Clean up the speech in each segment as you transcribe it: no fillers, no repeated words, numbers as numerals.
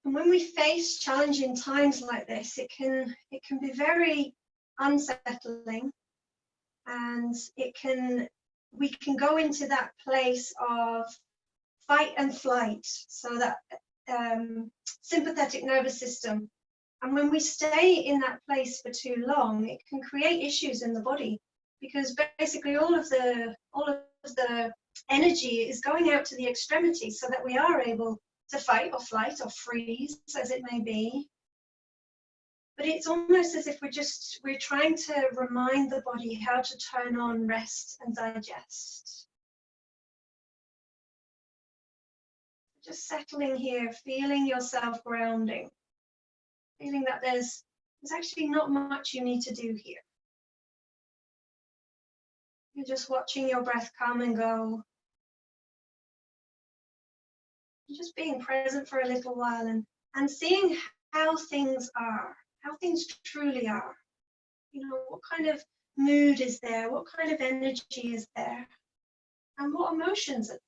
And when we face challenging times like this, it can be very unsettling, and we can go into that place of fight and flight, so that sympathetic nervous system. And when we stay in that place for too long, it can create issues in the body, because basically all of the energy is going out to the extremities, so that we are able to fight or flight or freeze, as it may be. But it's almost as if we're trying to remind the body how to turn on, rest, and digest. Just settling here, feeling yourself grounding, feeling that there's actually not much you need to do here. You're just watching your breath come and go. You're just being present for a little while and seeing how things are, how things truly are. You know, what kind of mood is there? What kind of energy is there? And what emotions are there?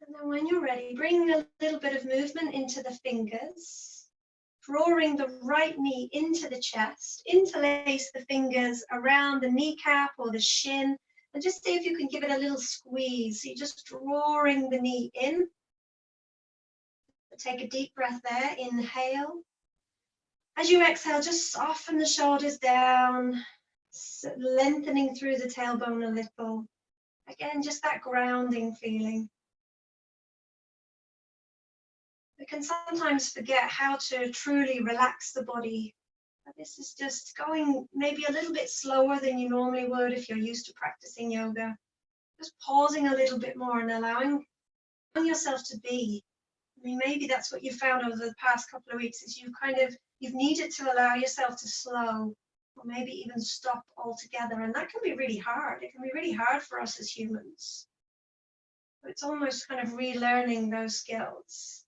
And then when you're ready, bring a little bit of movement into the fingers, drawing the right knee into the chest, interlace the fingers around the kneecap or the shin, and just see if you can give it a little squeeze. So you're just drawing the knee in. Take a deep breath there, inhale. As you exhale, just soften the shoulders down, lengthening through the tailbone a little. Again, just that grounding feeling. We can sometimes forget how to truly relax the body. This is just going maybe a little bit slower than you normally would if you're used to practicing yoga. Just pausing a little bit more and allowing yourself to be. I mean, maybe that's what you found over the past couple of weeks, is you've needed to allow yourself to slow, or maybe even stop altogether. And that can be really hard. It can be really hard for us as humans. It's almost kind of relearning those skills.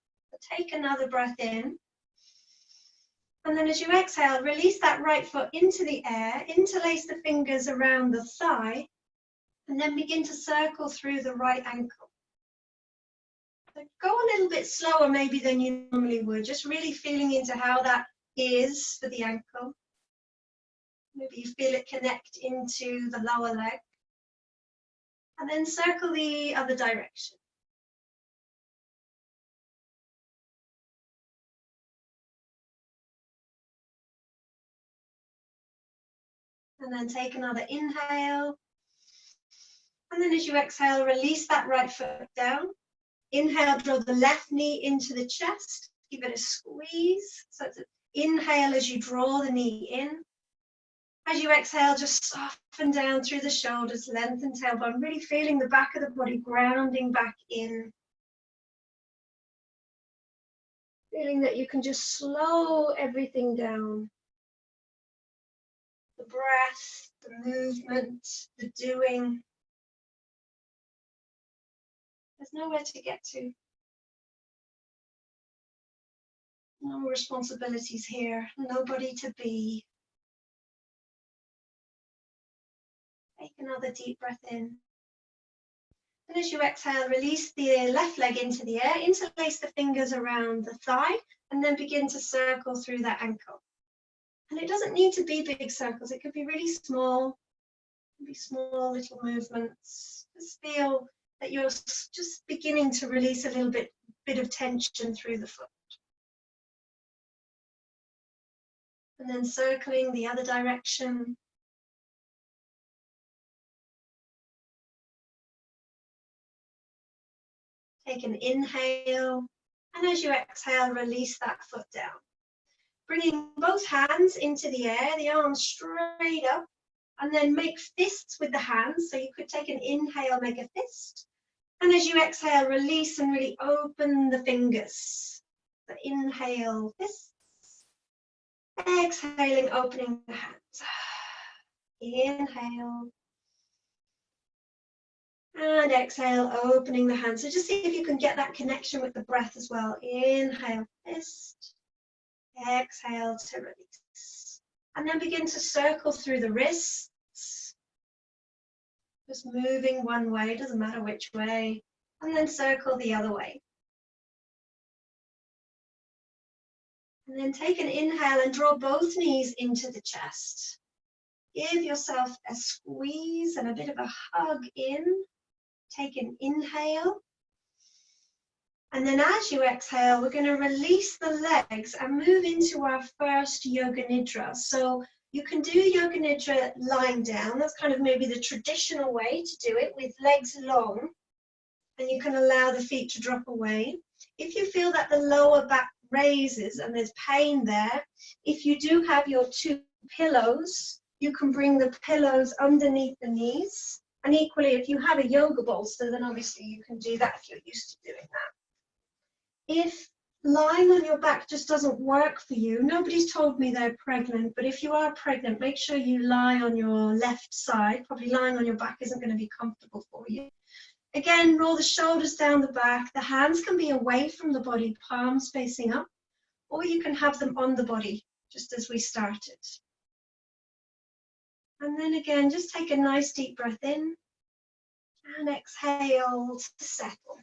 Take another breath in. And then as you exhale, release that right foot into the air, interlace the fingers around the thigh, and then begin to circle through the right ankle. So go a little bit slower maybe than you normally would, just really feeling into how that is for the ankle. Maybe you feel it connect into the lower leg. And then circle the other direction. And then take another inhale. And then as you exhale, release that right foot down. Inhale, draw the left knee into the chest. Give it a squeeze. So it's an inhale as you draw the knee in. As you exhale, just soften down through the shoulders, lengthen tailbone, really feeling the back of the body grounding back in. Feeling that you can just slow everything down. The breath, the movement, the doing. There's nowhere to get to. No responsibilities here, nobody to be. Take another deep breath in. And as you exhale, release the left leg into the air, interlace the fingers around the thigh, and then begin to circle through that ankle. And it doesn't need to be big circles, it could be really small. It could be small little movements. Just feel that you're just beginning to release a little bit of tension through the foot. And then circling the other direction. Take an inhale, and as you exhale, release that foot down. Bringing both hands into the air, the arms straight up, and then make fists with the hands. So you could take an inhale, make a fist. And as you exhale, release and really open the fingers. So inhale, fists. Exhaling, opening the hands. Inhale. And exhale, opening the hands. So just see if you can get that connection with the breath as well. Inhale, fist. Exhale to release. And then begin to circle through the wrists. Just moving one way, doesn't matter which way. And then circle the other way. And then take an inhale and draw both knees into the chest. Give yourself a squeeze and a bit of a hug in. Take an inhale. And then as you exhale, we're going to release the legs and move into our first Yoga Nidra. So you can do Yoga Nidra lying down. That's kind of maybe the traditional way to do it, with legs long. And you can allow the feet to drop away. If you feel that the lower back raises and there's pain there, if you do have your 2 pillows, you can bring the pillows underneath the knees. And equally, if you have a yoga bolster, then obviously you can do that if you're used to doing that. If lying on your back just doesn't work for you, nobody's told me they're pregnant, but if you are pregnant, make sure you lie on your left side. Probably lying on your back isn't going to be comfortable for you. Again, roll the shoulders down the back. The hands can be away from the body, palms facing up, or you can have them on the body, just as we started. And then again, just take a nice deep breath in and exhale to settle.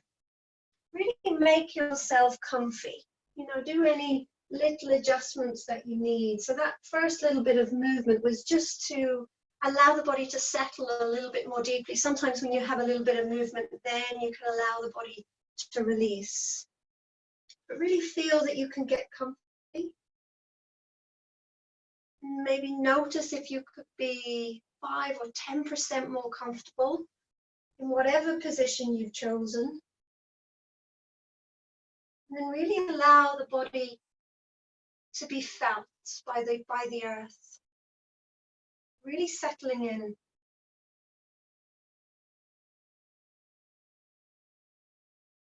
Really make yourself comfy. You know, do any little adjustments that you need. So that first little bit of movement was just to allow the body to settle a little bit more deeply. Sometimes when you have a little bit of movement, then you can allow the body to release. But really feel that you can get comfy. Maybe notice if you could be 5 or 10% more comfortable in whatever position you've chosen. And then really allow the body to be felt by the earth. Really settling in.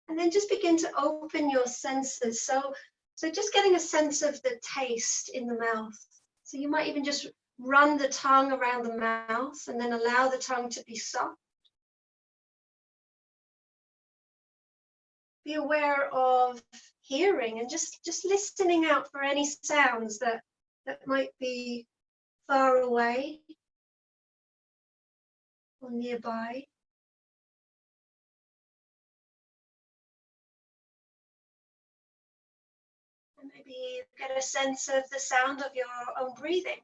And then just begin to open your senses. So just getting a sense of the taste in the mouth. So you might even just run the tongue around the mouth and then allow the tongue to be soft. Be aware of hearing and just listening out for any sounds that might be far away or nearby. And maybe get a sense of the sound of your own breathing.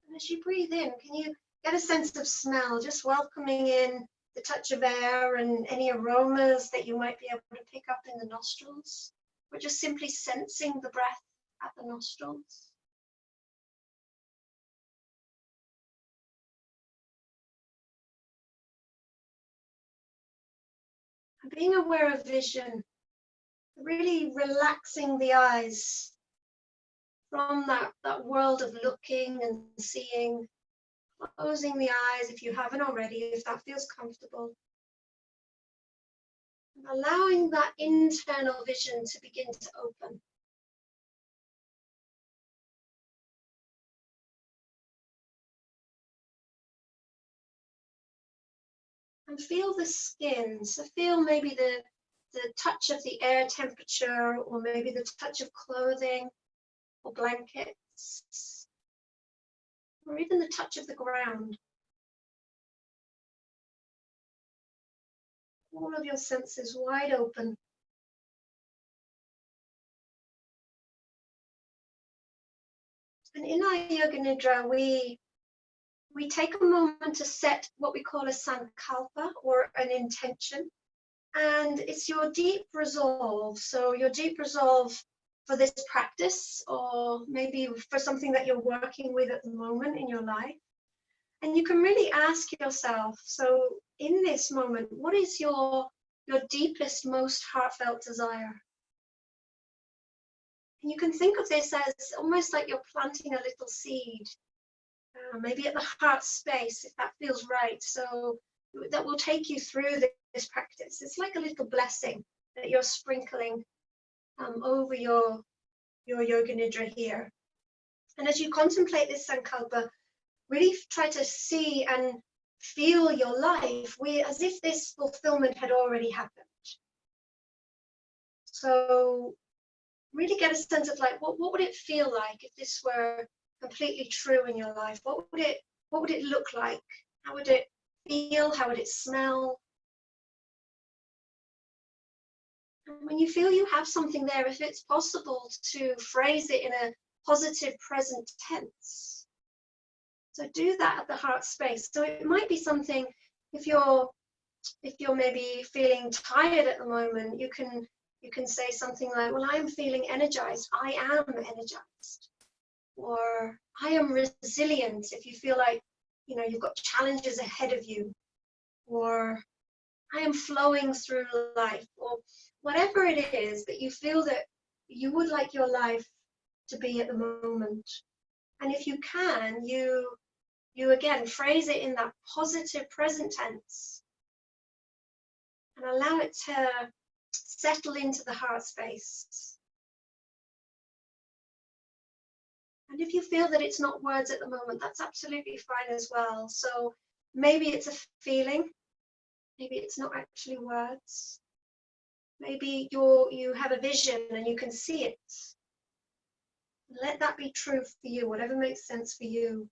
And as you breathe in, can you get a sense of smell, just welcoming in the touch of air and any aromas that you might be able to pick up in the nostrils, or just simply sensing the breath at the nostrils. And being aware of vision, really relaxing the eyes from that world of looking and seeing, closing the eyes if you haven't already, if that feels comfortable. And allowing that internal vision to begin to open. And feel the skin. So feel maybe the touch of the air temperature, or maybe the touch of clothing or blankets, or even the touch of the ground. All of your senses wide open. And in our Yoga Nidra, we take a moment to set what we call a sankalpa, or an intention. And it's your deep resolve. So your deep resolve for this practice, or maybe for something that you're working with at the moment in your life. And you can really ask yourself, so in this moment, what is your deepest, most heartfelt desire? And you can think of this as almost like you're planting a little seed, maybe at the heart space, if that feels right. So that will take you through this practice. It's like a little blessing that you're sprinkling over your Yoga Nidra here. And as you contemplate this sankalpa, really try to see and feel your life as if this fulfillment had already happened. So really get a sense of like, what would it feel like if this were completely true in your life? What would it look like? How would it feel? How would it smell? And when you feel you have something there, if it's possible to phrase it in a positive present tense. So do that at the heart space. So it might be something, if you're maybe feeling tired at the moment, you can say something like, well, I am feeling energized. I am energized. Or I am resilient if you feel like, you've got challenges ahead of you. Or I am flowing through life. Or whatever it is that you feel that you would like your life to be at the moment. And if you can, you again phrase it in that positive present tense and allow it to settle into the heart space. And if you feel that it's not words at the moment, that's absolutely fine as well. So maybe it's a feeling, maybe it's not actually words. Maybe you have a vision and you can see it. Let that be true for you, whatever makes sense for you.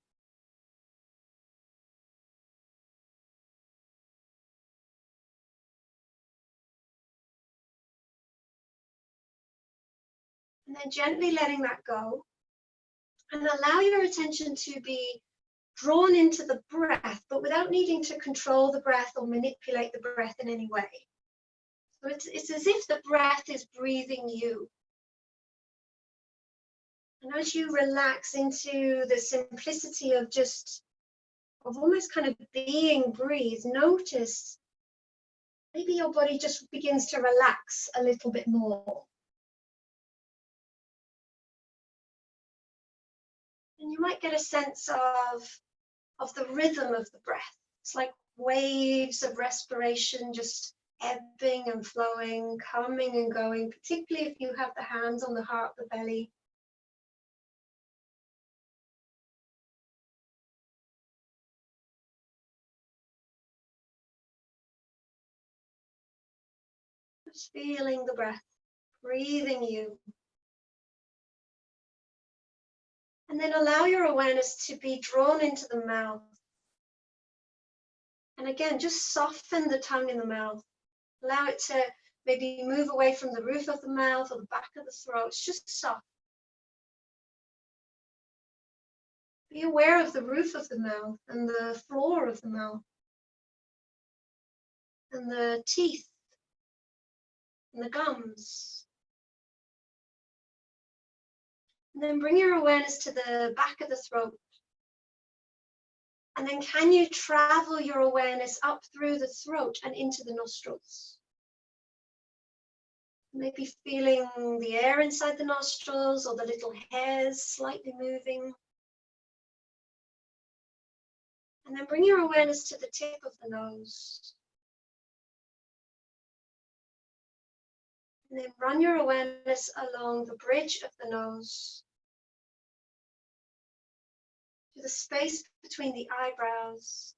And then gently letting that go and allow your attention to be drawn into the breath, but without needing to control the breath or manipulate the breath in any way. So it's as if the breath is breathing you. And as you relax into the simplicity of almost kind of being breathe, notice maybe your body just begins to relax a little bit more. And you might get a sense of the rhythm of the breath. It's like waves of respiration just ebbing and flowing, coming and going, particularly if you have the hands on the heart, the belly. Just feeling the breath, breathing you. And then allow your awareness to be drawn into the mouth. And again, just soften the tongue in the mouth. Allow it to maybe move away from the roof of the mouth or the back of the throat. It's just soft. Be aware of the roof of the mouth and the floor of the mouth and the teeth and the gums. And then bring your awareness to the back of the throat. And then can you travel your awareness up through the throat and into the nostrils? Maybe feeling the air inside the nostrils or the little hairs slightly moving. And then bring your awareness to the tip of the nose. And then run your awareness along the bridge of the nose to the space between the eyebrows,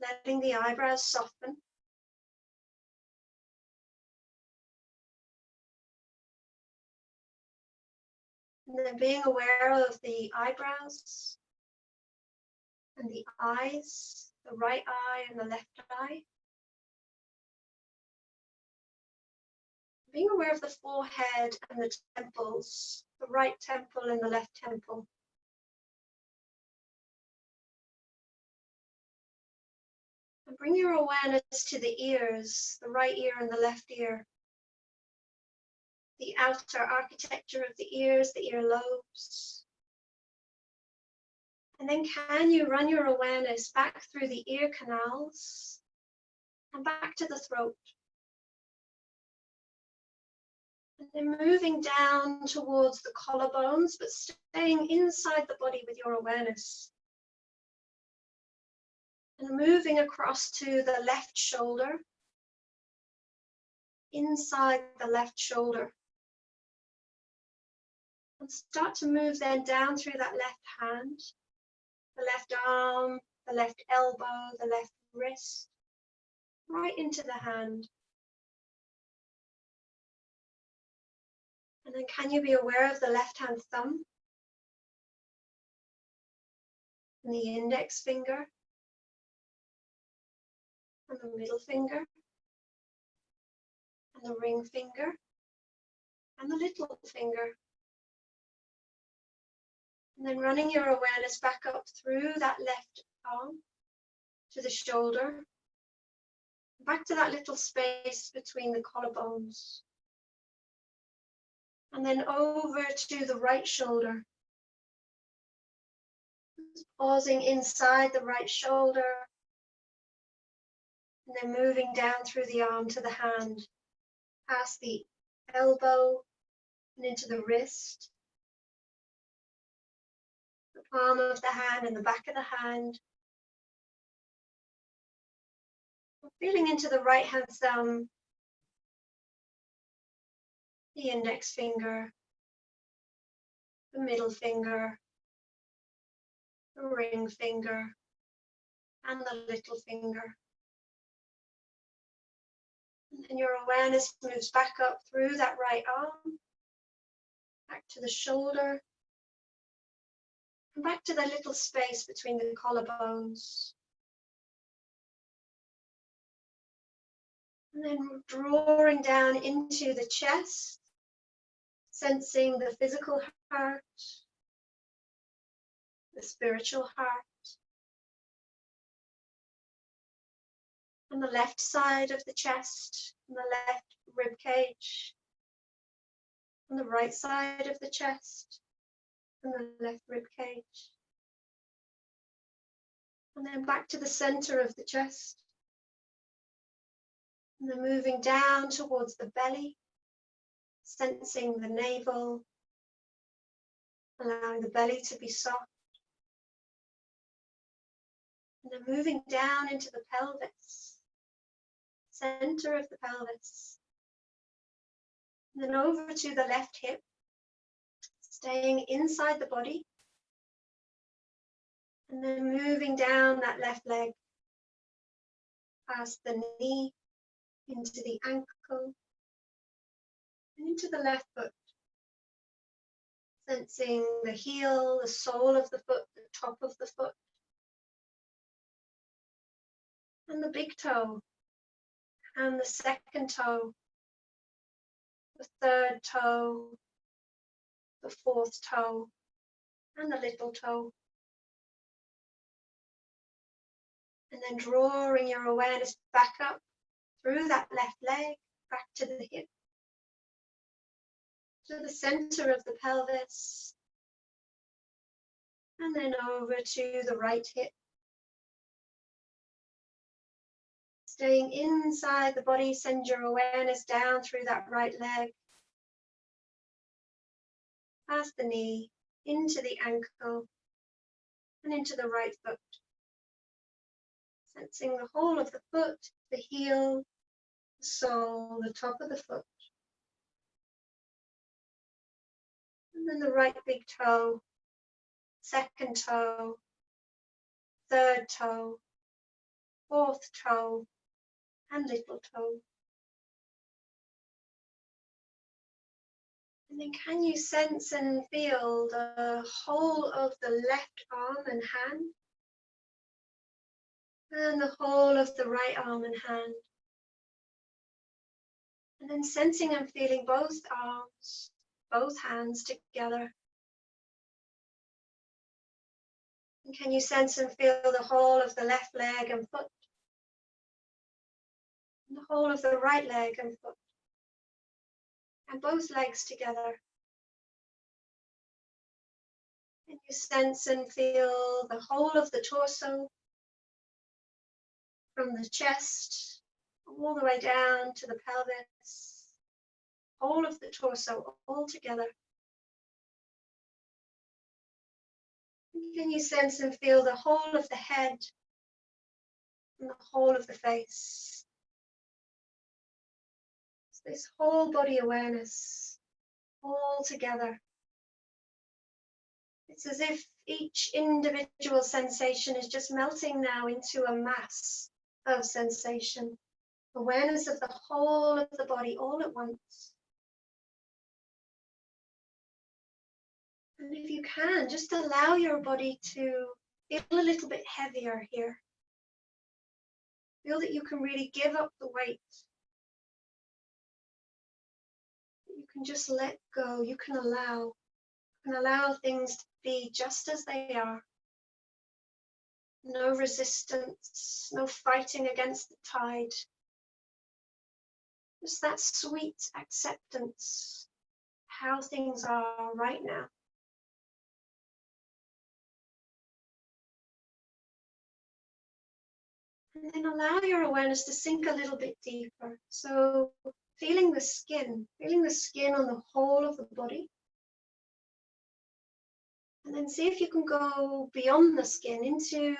letting the eyebrows soften. And then being aware of the eyebrows and the eyes, the right eye and the left eye. Being aware of the forehead and the temples, the right temple and the left temple. And bring your awareness to the ears, the right ear and the left ear. The outer architecture of the ears, the earlobes. And then can you run your awareness back through the ear canals and back to the throat. And then moving down towards the collarbones, but staying inside the body with your awareness. And moving across to the left shoulder, inside the left shoulder. And start to move then down through that left hand, the left arm, the left elbow, the left wrist, right into the hand. And then can you be aware of the left hand thumb and the index finger and the middle finger and the ring finger and the little finger. And then running your awareness back up through that left arm to the shoulder, back to that little space between the collarbones. And then over to the right shoulder. Pausing inside the right shoulder. And then moving down through the arm to the hand, past the elbow and into the wrist. The palm of the hand and the back of the hand. Feeling into the right hand thumb, the index finger, the middle finger, the ring finger, and the little finger. And then your awareness moves back up through that right arm, back to the shoulder, and back to the little space between the collarbones. And then drawing down into the chest, sensing the physical heart, the spiritual heart, and the left side of the chest, and the left rib cage, and the right side of the chest, and the left rib cage. And then back to the center of the chest. And then moving down towards the belly, sensing the navel, allowing the belly to be soft. And then moving down into the pelvis, center of the pelvis. And then over to the left hip, staying inside the body. And then moving down that left leg, past the knee, into the ankle, and into the left foot. Sensing the heel, the sole of the foot, the top of the foot, and the big toe, and the second toe, the third toe, the fourth toe, and the little toe. And then drawing your awareness back up through that left leg, back to the hip, to the center of the pelvis, and then over to the right hip. Staying inside the body, send your awareness down through that right leg, past the knee, into the ankle, and into the right foot. Sensing the whole of the foot, the heel, the sole, the top of the foot. And then the right big toe, second toe, third toe, fourth toe, and little toe. And then can you sense and feel the whole of the left arm and hand, and the whole of the right arm and hand. And then sensing and feeling both arms, both hands together. And can you sense and feel the whole of the left leg and foot? And the whole of the right leg and foot? And both legs together. And you sense and feel the whole of the torso, from the chest all the way down to the pelvis, whole of the torso all together. And can you sense and feel the whole of the head and the whole of the face? So this whole body awareness all together. It's as if each individual sensation is just melting now into a mass of sensation. Awareness of the whole of the body all at once. And if you can, just allow your body to feel a little bit heavier here. Feel that you can really give up the weight. You can just let go. You can allow things to be just as they are. No resistance, no fighting against the tide. Just that sweet acceptance of how things are right now. And then allow your awareness to sink a little bit deeper. So feeling the skin on the whole of the body. And then see if you can go beyond the skin into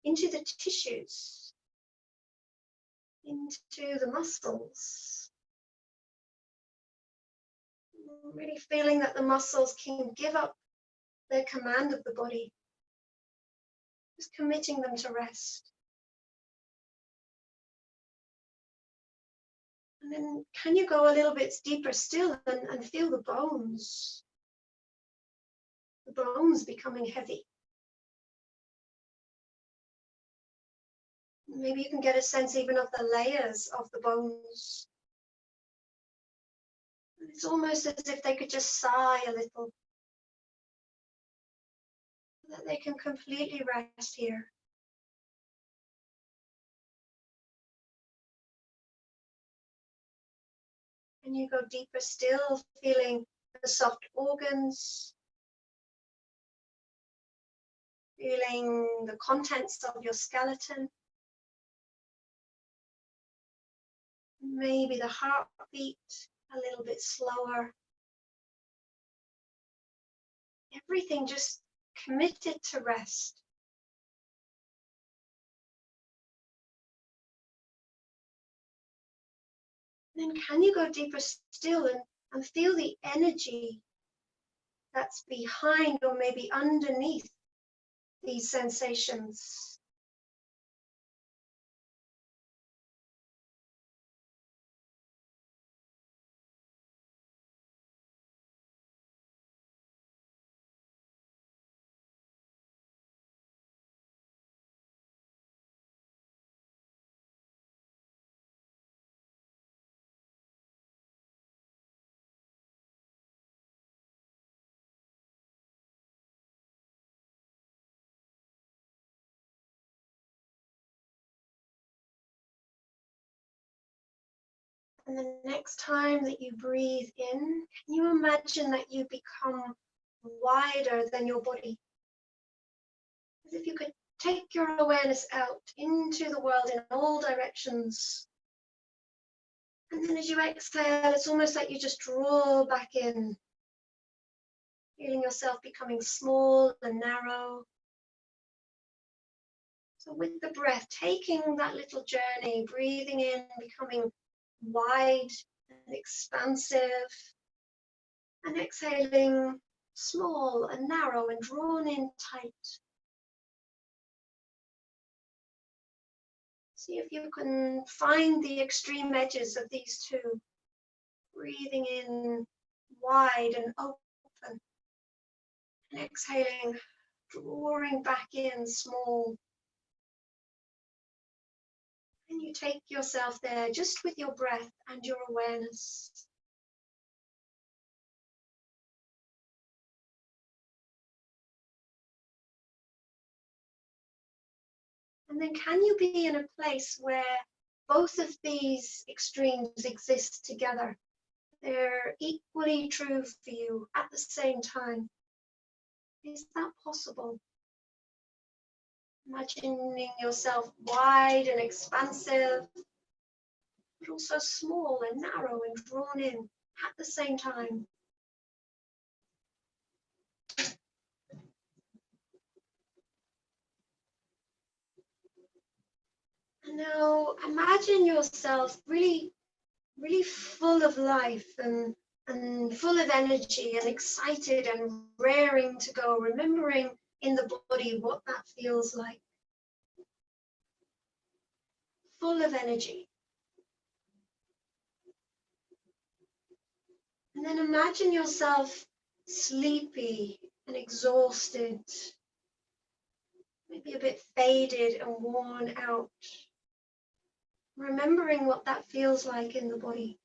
the tissues, into the muscles. Really feeling that the muscles can give up their command of the body. Just committing them to rest. And then can you go a little bit deeper still and feel the bones? The bones becoming heavy. Maybe you can get a sense even of the layers of the bones. It's almost as if they could just sigh a little. That they can completely rest here. And you go deeper still, feeling the soft organs, feeling the contents of your skeleton, maybe the heartbeat a little bit slower. Everything just committed to rest. Then can you go deeper still and feel the energy that's behind or maybe underneath these sensations? And the next time that you breathe in, can you imagine that you become wider than your body? As if you could take your awareness out into the world in all directions. And then as you exhale, it's almost like you just draw back in, feeling yourself becoming small and narrow. So with the breath, taking that little journey, breathing in, becoming wide and expansive, and exhaling small and narrow and drawn in tight. See if you can find the extreme edges of these two, breathing in wide and open, and exhaling, drawing back in small. And you take yourself there just with your breath and your awareness. And then can you be in a place where both of these extremes exist together? They're equally true for you at the same time. Is that possible? Imagining yourself wide and expansive, but also small and narrow and drawn in at the same time. And now imagine yourself really full of life and and full of energy and excited and raring to go, remembering in the body what that feels like. Full of energy. And then imagine yourself sleepy and exhausted, maybe a bit faded and worn out. Remembering what that feels like in the body.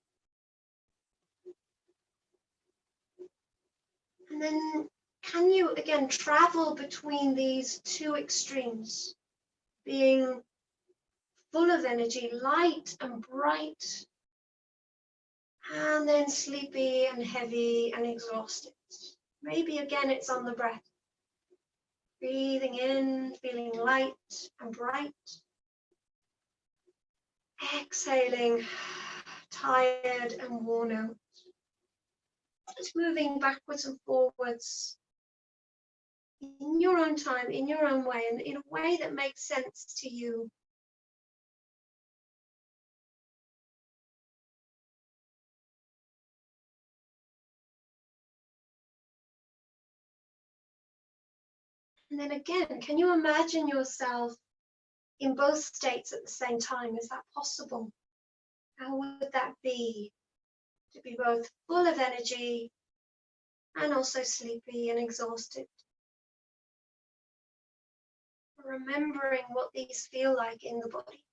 And then can you again travel between these two extremes, being full of energy, light and bright, and then sleepy and heavy and exhausted. Maybe again it's on the breath. Breathing in, feeling light and bright. Exhaling, tired and worn out. Just moving backwards and forwards in your own time, in your own way, and in a way that makes sense to you. And then again, can you imagine yourself in both states at the same time? Is that possible? How would that be? To be both full of energy and also sleepy and exhausted. Remembering what these feel like in the body.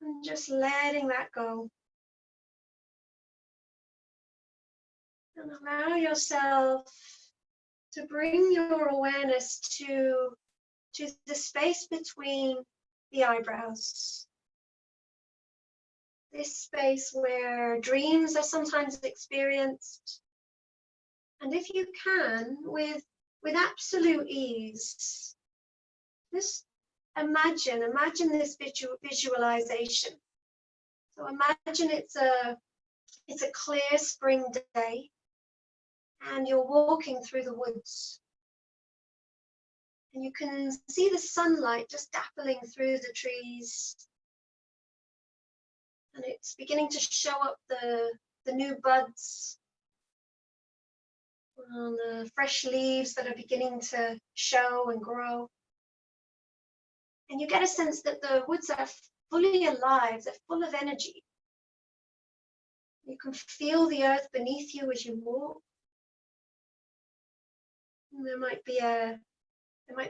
And just letting that go. And allow yourself to bring your awareness to the space between the eyebrows. This space where dreams are sometimes experienced. And if you can, with absolute ease, just imagine this visualization. So imagine it's a clear spring day and you're walking through the woods. And you can see the sunlight just dappling through the trees. And it's beginning to show up the new buds, and the fresh leaves that are beginning to show and grow. And you get a sense that the woods are fully alive, they're full of energy. You can feel the earth beneath you as you walk. And there might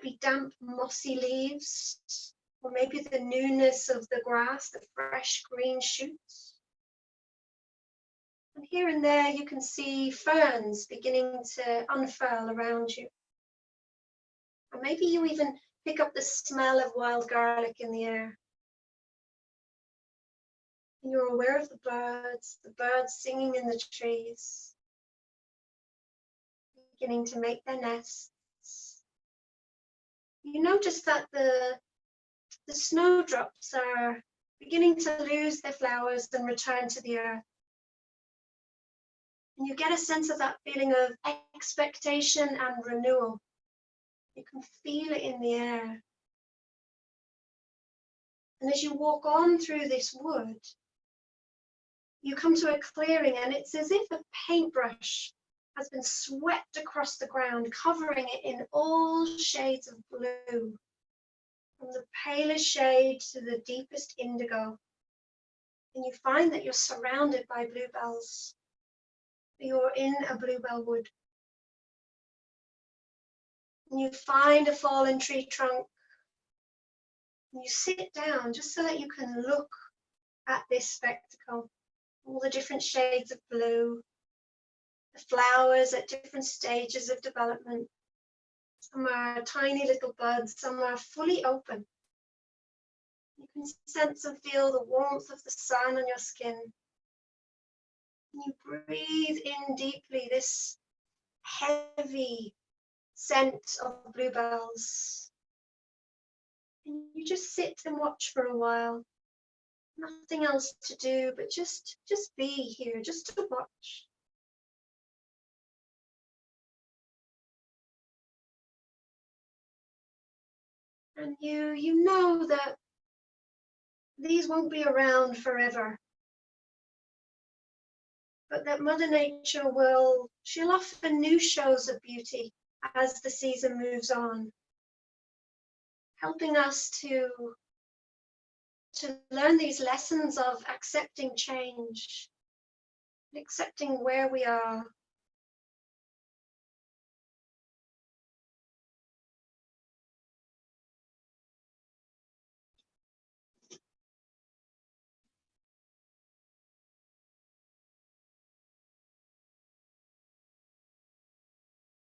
be damp, mossy leaves, or maybe the newness of the grass, the fresh green shoots. And here and there you can see ferns beginning to unfurl around you. Or maybe you even pick up the smell of wild garlic in the air. And you're aware of the birds singing in the trees, beginning to make their nests. You notice that the snowdrops are beginning to lose their flowers and return to the earth. And you get a sense of that feeling of expectation and renewal. You can feel it in the air. And as you walk on through this wood, you come to a clearing, and it's as if a paintbrush has been swept across the ground, covering it in all shades of blue, from the palest shade to the deepest indigo. And you find that you're surrounded by bluebells. You're in a bluebell wood. And you find a fallen tree trunk. And you sit down just so that you can look at this spectacle. All the different shades of blue, the flowers at different stages of development. Some are tiny little buds, some are fully open. You can sense and feel the warmth of the sun on your skin. You breathe in deeply this heavy scent of bluebells. And you just sit and watch for a while. Nothing else to do, but just be here, just to watch. And you know that these won't be around forever, but that Mother Nature she'll offer new shows of beauty as the season moves on, helping us to learn these lessons of accepting change, accepting where we are.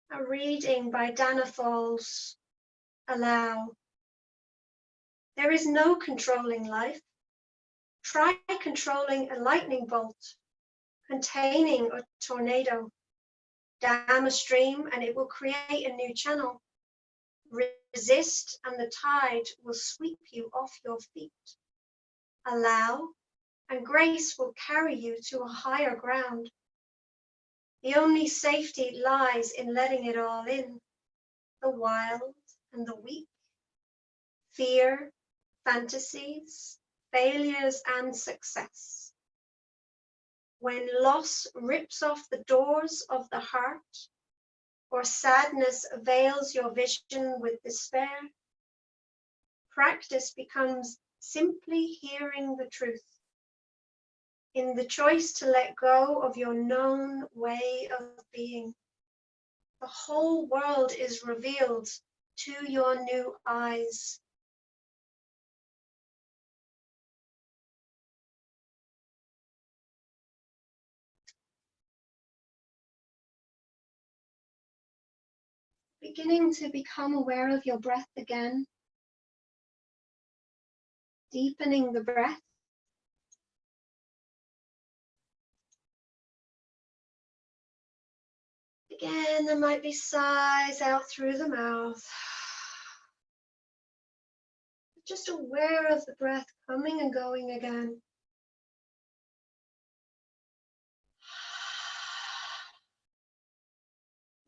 A reading by Dana Falls. Allow. There is no controlling life. Try controlling a lightning bolt, containing a tornado. Dam a stream and it will create a new channel. Resist and the tide will sweep you off your feet. Allow and grace will carry you to a higher ground. The only safety lies in letting it all in, the wild and the weak, fear, fantasies, failures and success. When loss rips off the doors of the heart, or sadness veils your vision with despair, practice becomes simply hearing the truth, in the choice to let go of your known way of being. The whole world is revealed to your new eyes. Beginning to become aware of your breath again, deepening the breath. Again, there might be sighs out through the mouth. Just aware of the breath coming and going again.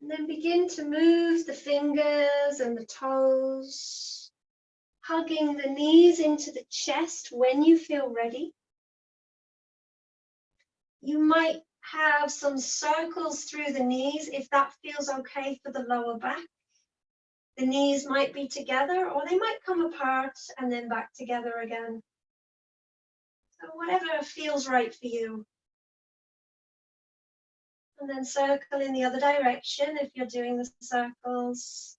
And then begin to move the fingers and the toes, hugging the knees into the chest when you feel ready. You might have some circles through the knees if that feels okay for the lower back. The knees might be together or they might come apart and then back together again. So whatever feels right for you. And then circle in the other direction if you're doing the circles.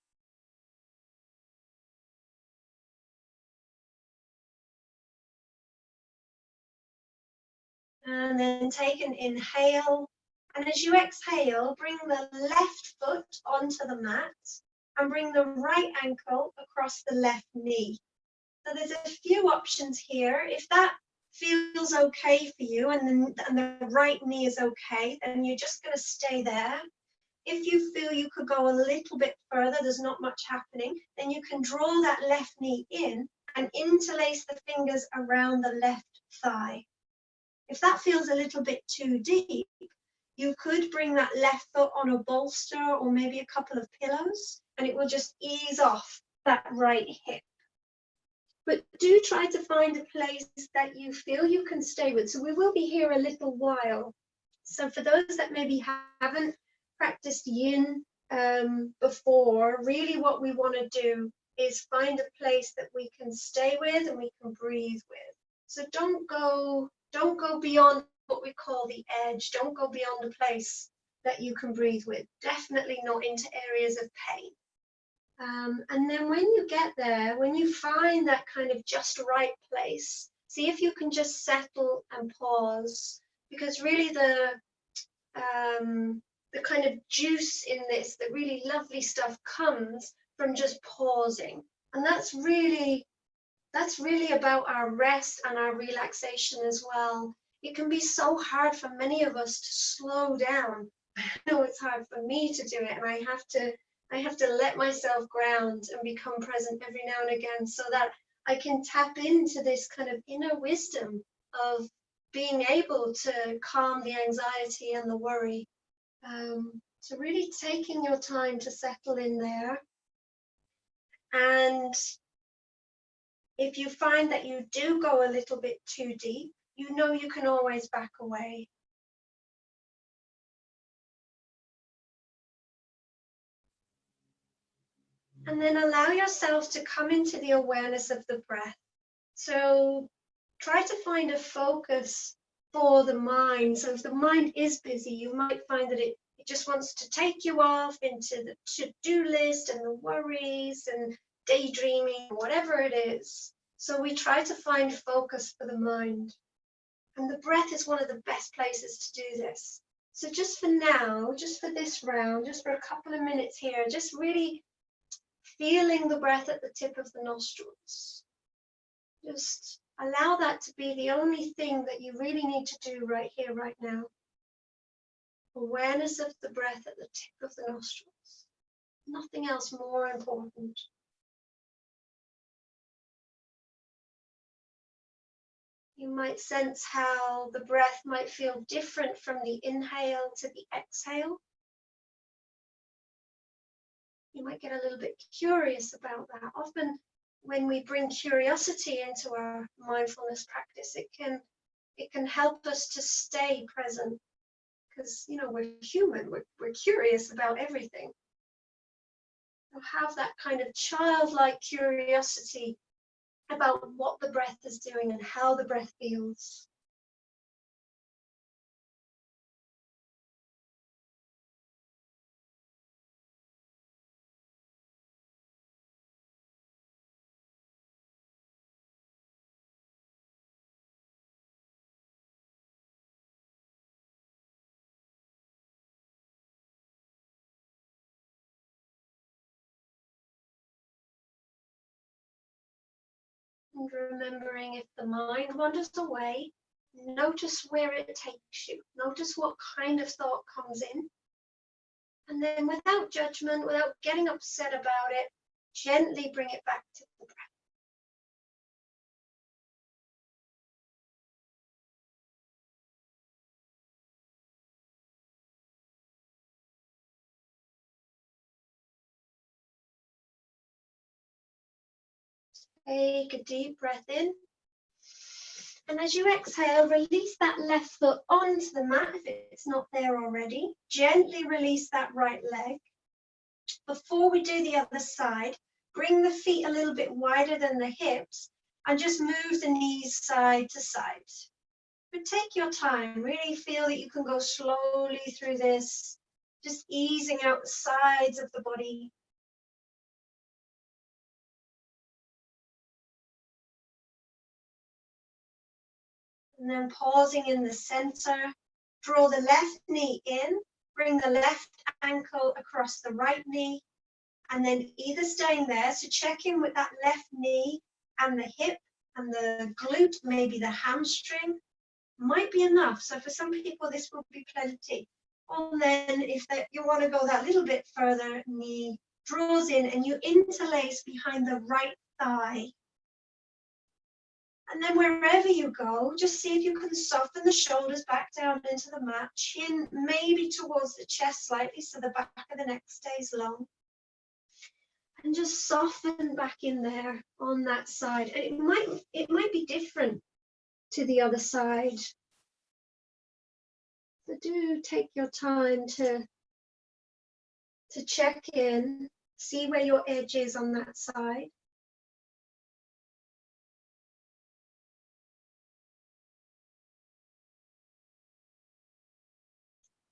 And then take an inhale. And as you exhale, bring the left foot onto the mat and bring the right ankle across the left knee. So there's a few options here. If that feels okay for you and the right knee is okay, then you're just going to stay there. If you feel you could go a little bit further, there's not much happening, then you can draw that left knee in and interlace the fingers around the left thigh. If that feels a little bit too deep, you could bring that left foot on a bolster or maybe a couple of pillows, and it will just ease off that right hip. But do try to find a place that you feel you can stay with. So we will be here a little while. So for those that maybe haven't practiced yin before, really what we want to do is find a place that we can stay with and we can breathe with. So don't go beyond what we call the edge. Don't go beyond a place that you can breathe with. Definitely not into areas of pain. And then when you get there, when you find that kind of just right place, see if you can just settle and pause, because really the kind of juice in this, the really lovely stuff comes from just pausing. And that's really about our rest and our relaxation as well. It can be so hard for many of us to slow down. I know it's hard for me to do it, and I have to let myself ground and become present every now and again so that I can tap into this kind of inner wisdom of being able to calm the anxiety and the worry. So really taking your time to settle in there. And If you find that you do go a little bit too deep, you know you can always back away. And then allow yourself to come into the awareness of the breath. So try to find a focus for the mind. So if the mind is busy, you might find that it just wants to take you off into the to-do list and the worries and daydreaming, whatever it is. So we try to find focus for the mind. And the breath is one of the best places to do this. So just for now, just for this round, just for a couple of minutes here, just really feeling the breath at the tip of the nostrils. Just allow that to be the only thing that you really need to do right here, right now. Awareness of the breath at the tip of the nostrils. Nothing else more important. You might sense how the breath might feel different from the inhale to the exhale. You might get a little bit curious about that. Often when we bring curiosity into our mindfulness practice, it can help us to stay present, because we're human, we're curious about everything. So have that kind of childlike curiosity about what the breath is doing and how the breath feels. And remembering, if the mind wanders away, notice where it takes you. Notice what kind of thought comes in. And then without judgment, without getting upset about it, gently bring it back to the breath. Take a deep breath in. And as you exhale, release that left foot onto the mat if it's not there already. Gently release that right leg. Before we do the other side, bring the feet a little bit wider than the hips and just move the knees side to side. But take your time, really feel that you can go slowly through this, just easing out the sides of the body. And then pausing in the center, draw the left knee in, bring the left ankle across the right knee, and then either staying there, so check in with that left knee and the hip and the glute, maybe the hamstring, might be enough. So for some people, this will be plenty. And then if you want to go that little bit further, knee draws in and you interlace behind the right thigh. And then wherever you go, just see if you can soften the shoulders back down into the mat, chin maybe towards the chest slightly so the back of the neck stays long. And just soften back in there on that side. And it might be different to the other side. So do take your time to check in, see where your edge is on that side.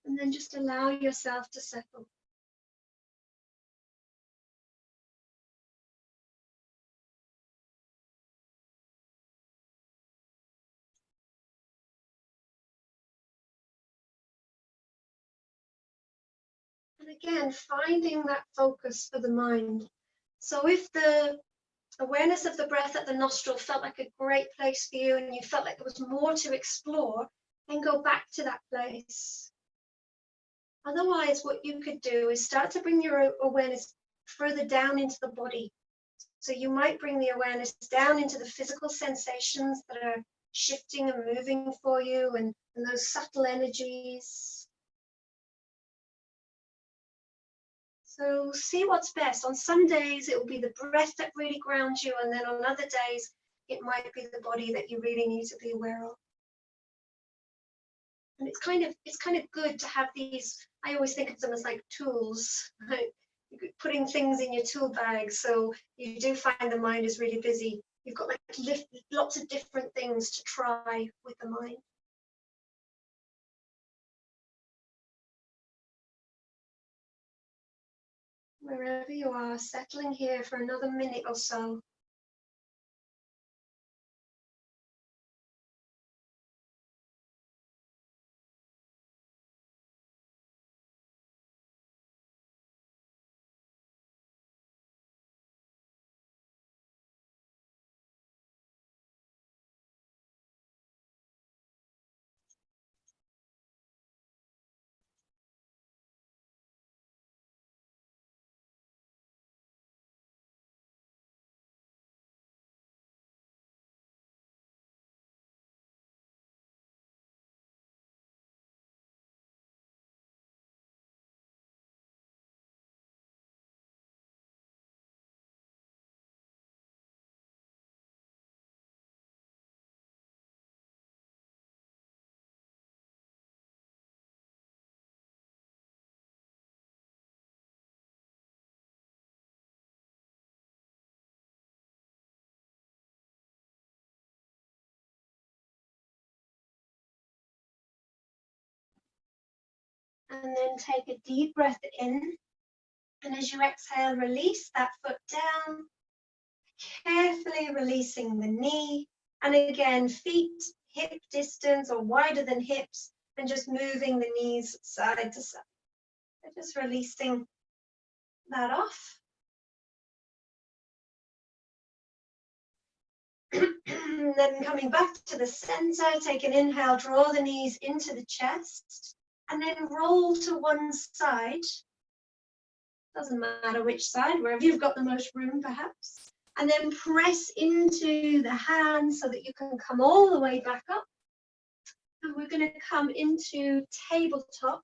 And then just allow yourself to settle. And again, finding that focus for the mind. So if the awareness of the breath at the nostril felt like a great place for you and you felt like there was more to explore, then go back to that place. Otherwise, what you could do is start to bring your awareness further down into the body. So you might bring the awareness down into the physical sensations that are shifting and moving for you, and those subtle energies. So see what's best. On some days, it will be the breath that really grounds you, and then on other days, it might be the body that you really need to be aware of. And it's kind of good to have these. I always think of them as like tools, right? Putting things in your tool bag, so you do find the mind is really busy. You've got like lots of different things to try with the mind. Wherever you are, settling here for another minute or so. And then take a deep breath in. And as you exhale, release that foot down, carefully releasing the knee. And again, feet hip distance or wider than hips, and just moving the knees side to side. So just releasing that off. Then coming back to the center, take an inhale, draw the knees into the chest, and then roll to one side. Doesn't matter which side, wherever you've got the most room perhaps. And then press into the hands so that you can come all the way back up. And we're going to come into tabletop.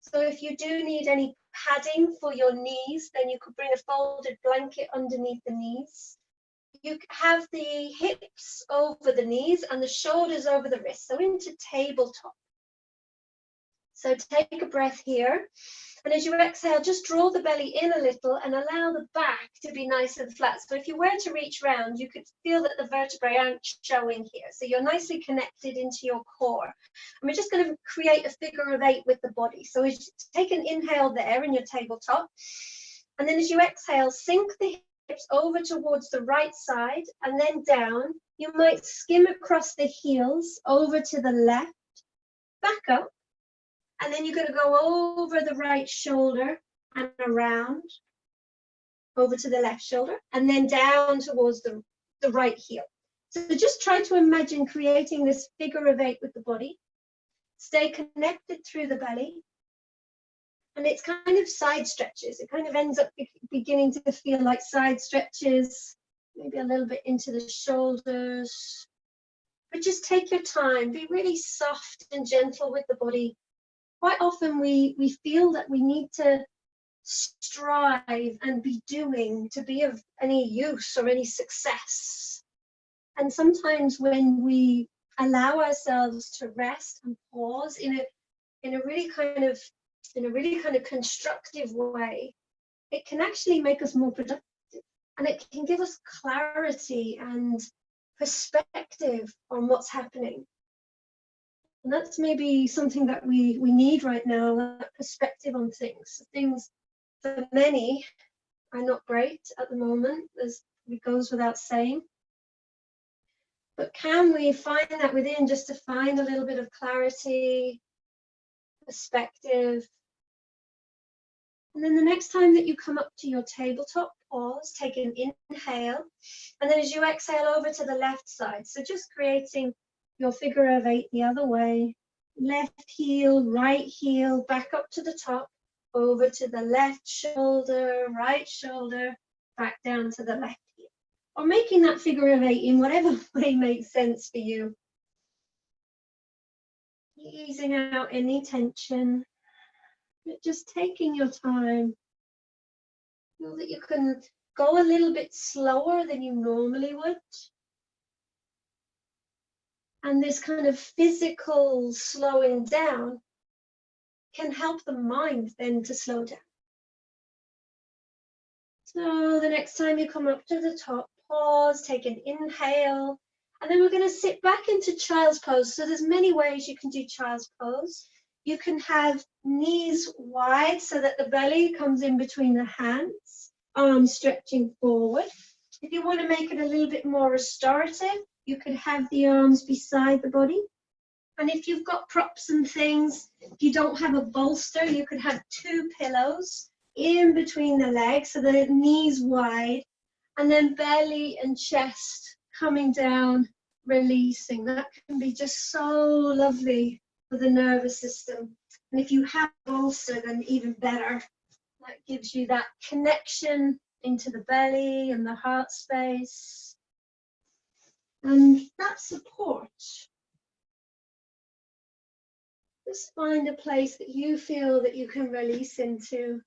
So if you do need any padding for your knees, then you could bring a folded blanket underneath the knees. You have the hips over the knees and the shoulders over the wrists, so into tabletop. So take a breath here, and as you exhale, just draw the belly in a little and allow the back to be nice and flat. So if you were to reach round, you could feel that the vertebrae aren't showing here. So you're nicely connected into your core. And we're just going to create a figure of 8 with the body. So as you take an inhale there in your tabletop, and then as you exhale, sink the hips over towards the right side and then down. You might skim across the heels over to the left, back up, and then you're going to go over the right shoulder and around, over to the left shoulder, and then down towards the right heel. So just try to imagine creating this figure of 8 with the body. Stay connected through the belly. And it's kind of side stretches. It kind of ends up beginning to feel like side stretches, maybe a little bit into the shoulders. But just take your time. Be really soft and gentle with the body. Quite often we feel that we need to strive and be doing to be of any use or any success. And sometimes when we allow ourselves to rest and pause in a really kind of constructive way, it can actually make us more productive, and it can give us clarity and perspective on what's happening. And that's maybe something that we need right now, that perspective on things. Things for many are not great at the moment, as it goes without saying. But can we find that within, just to find a little bit of clarity, perspective? And then the next time that you come up to your tabletop, pause, take an inhale, and then as you exhale over to the left side. So just creating your figure of 8 the other way. Left heel, right heel, back up to the top, over to the left shoulder, right shoulder, back down to the left heel. Or making that figure of 8 in whatever way makes sense for you. Easing out any tension. Just taking your time. Feel that you can go a little bit slower than you normally would. And this kind of physical slowing down can help the mind then to slow down. So the next time you come up to the top, pause, take an inhale, and then we're going to sit back into child's pose. So there's many ways you can do child's pose. You can have knees wide so that the belly comes in between the hands, arms stretching forward. If you want to make it a little bit more restorative, you could have the arms beside the body. And if you've got props and things, if you don't have a bolster, you could have 2 pillows in between the legs so that the knees wide, and then belly and chest coming down, releasing. That can be just so lovely for the nervous system. And if you have a bolster, then even better. That gives you that connection into the belly and the heart space. And that support. Just find a place that you feel that you can release into.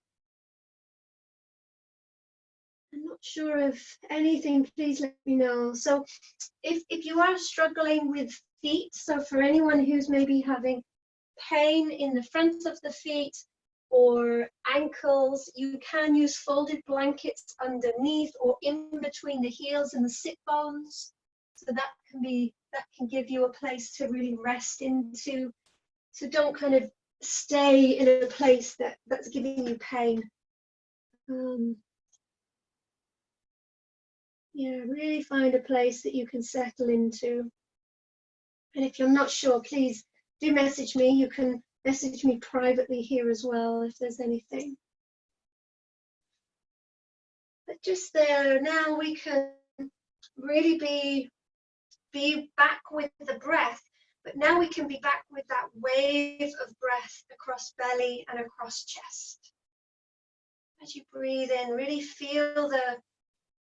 I'm not sure of anything, please let me know. So if you are struggling with feet, so for anyone who's maybe having pain in the front of the feet or ankles, you can use folded blankets underneath or in between the heels and the sit bones. So that can give you a place to really rest into. So don't kind of stay in a place that's giving you pain. Yeah, really find a place that you can settle into. And if you're not sure, please do message me. You can message me privately here as well if there's anything. But just there, now we can really be back with the breath. But now we can be back with that wave of breath across belly and across chest. As you breathe in, really feel the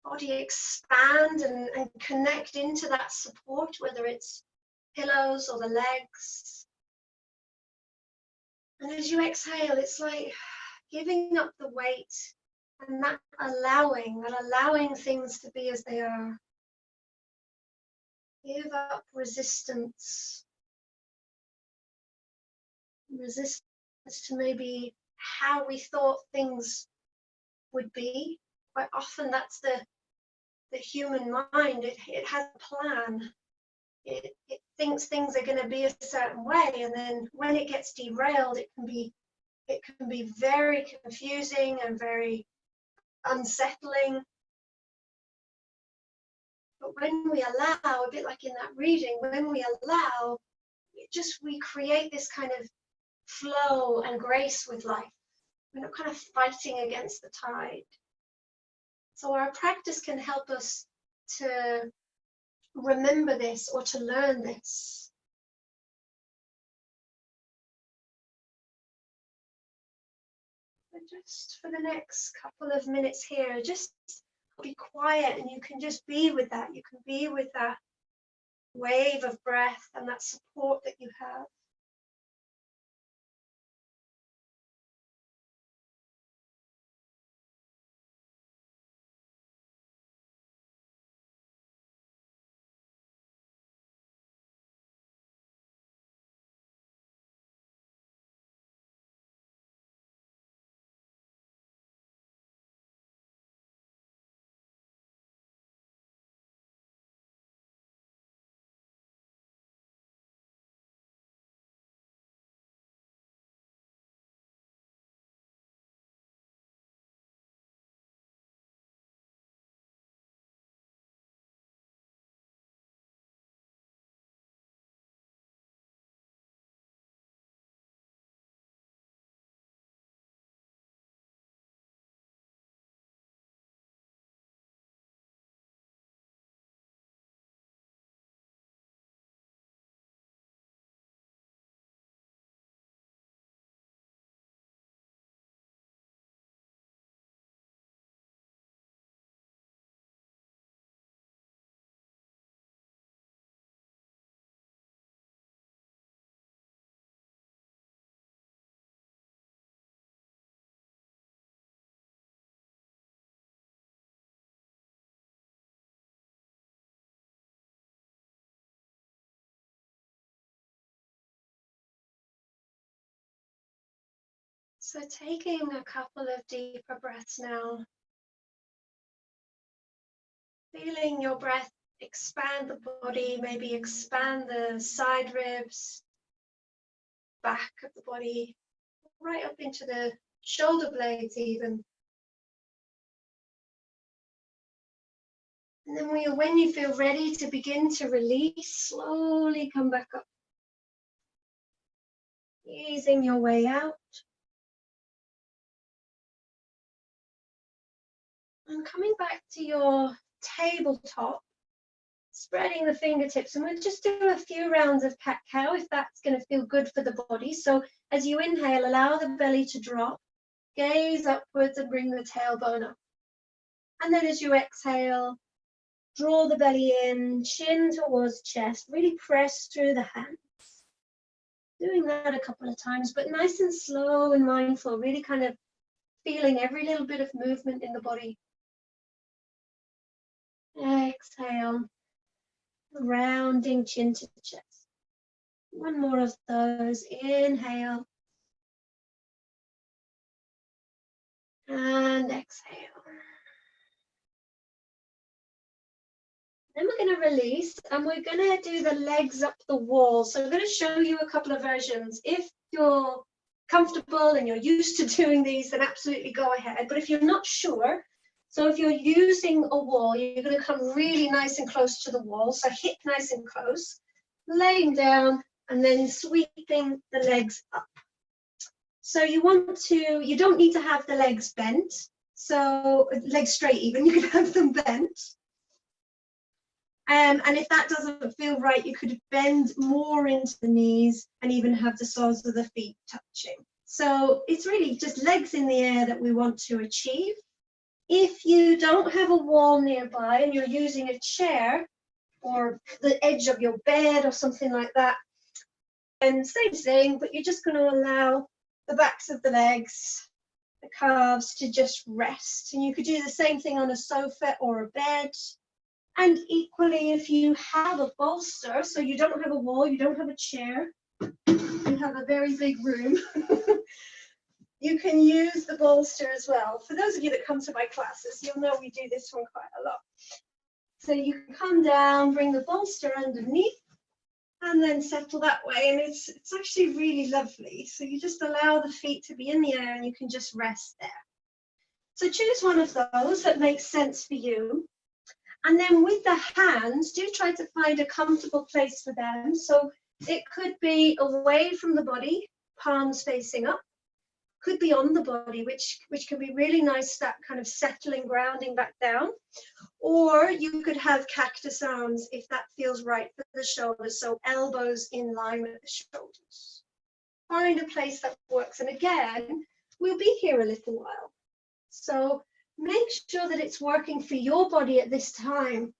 body expand and connect into that support, whether it's pillows or the legs. And as you exhale, it's like giving up the weight and that allowing things to be as they are. Give up resistance to maybe how we thought things would be. Quite often that's the human mind. It has a plan. It thinks things are going to be a certain way, and then when it gets derailed, it can be very confusing and very unsettling. But when we allow, a bit like in that reading, when we allow, we create this kind of flow and grace with life. We're not kind of fighting against the tide. So our practice can help us to remember this or to learn this. But just for the next couple of minutes here, just be quiet and you can just be with that. You can be with that wave of breath and that support that you have. So taking a couple of deeper breaths now, feeling your breath expand the body, maybe expand the side ribs, back of the body, right up into the shoulder blades even. And then when you feel ready to begin to release, slowly come back up. Easing your way out. And coming back to your tabletop, spreading the fingertips, and we'll just do a few rounds of cat-cow if that's going to feel good for the body. So as you inhale, allow the belly to drop, gaze upwards and bring the tailbone up. And then as you exhale, draw the belly in, chin towards chest, really press through the hands. Doing that a couple of times, but nice and slow and mindful, really kind of feeling every little bit of movement in the body. Exhale, rounding chin to chest. One more of those. Inhale. And exhale. Then we're going to release, and we're going to do the legs up the wall. So I'm going to show you a couple of versions. If you're comfortable and you're used to doing these, then absolutely go ahead. But if you're not sure, so if you're using a wall, you're going to come really nice and close to the wall. So hip nice and close, laying down, and then sweeping the legs up. So you don't need to have the legs bent. So legs straight even, you can have them bent. And if that doesn't feel right, you could bend more into the knees and even have the soles of the feet touching. So it's really just legs in the air that we want to achieve. If you don't have a wall nearby and you're using a chair or the edge of your bed or something like that, and same thing, but you're just going to allow the backs of the legs, the calves to just rest. And you could do the same thing on a sofa or a bed. And equally, if you have a bolster, so you don't have a wall, you don't have a chair, you have a very big room, you can use the bolster as well. For those of you that come to my classes, you'll know we do this one quite a lot. So you can come down, bring the bolster underneath, and then settle that way. And it's actually really lovely. So you just allow the feet to be in the air and you can just rest there. So choose one of those that makes sense for you. And then with the hands, do try to find a comfortable place for them. So it could be away from the body, palms facing up. Could be on the body, which can be really nice, that kind of settling, grounding back down. Or you could have cactus arms if that feels right for the shoulders. So elbows in line with the shoulders. Find a place that works. And again, we'll be here a little while. So make sure that it's working for your body at this time.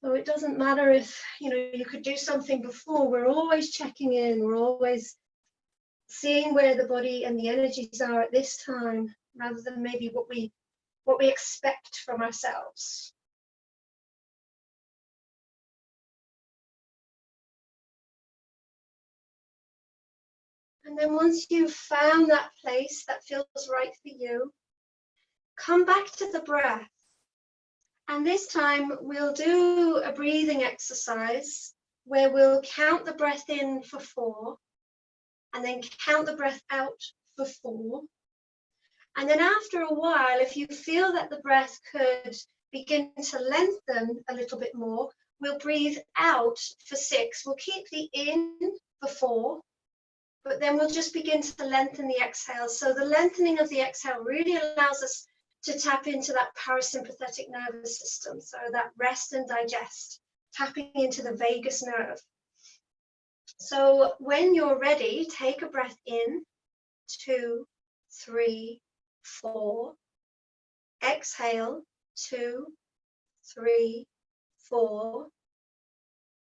So it doesn't matter if, you could do something before. We're always checking in. We're always seeing where the body and the energies are at this time, rather than maybe what we expect from ourselves. And then once you've found that place that feels right for you, come back to the breath. And this time we'll do a breathing exercise where we'll count the breath in for 4, and then count the breath out for 4. And then after a while, if you feel that the breath could begin to lengthen a little bit more, we'll breathe out for 6. We'll keep the in for 4, but then we'll just begin to lengthen the exhale. So the lengthening of the exhale really allows us to tap into that parasympathetic nervous system. So that rest and digest, tapping into the vagus nerve. So when you're ready, take a breath in, 2, 3, 4. Exhale, 2, 3, 4.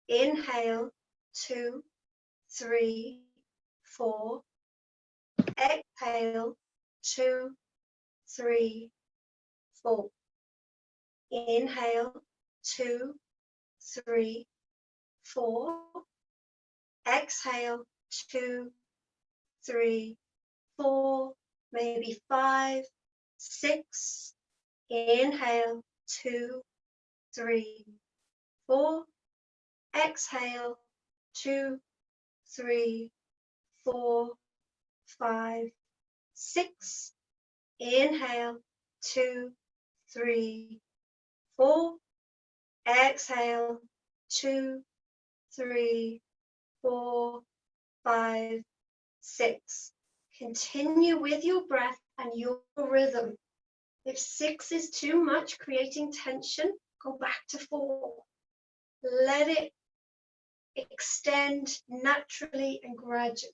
Inhale, 2, 3, 4. Exhale, 2, 3, 4. Inhale, 2, 3, 4. Exhale, 2, 3, 4, maybe 5, 6. Inhale, 2, 3, 4. Exhale, 2, 3, 4, 5, 6. Inhale, 2, 3, 4. Exhale, 2, 3, 4, 5, 6. Continue with your breath and your rhythm. If 6 is too much, creating tension, go back to 4. Let it extend naturally and gradually.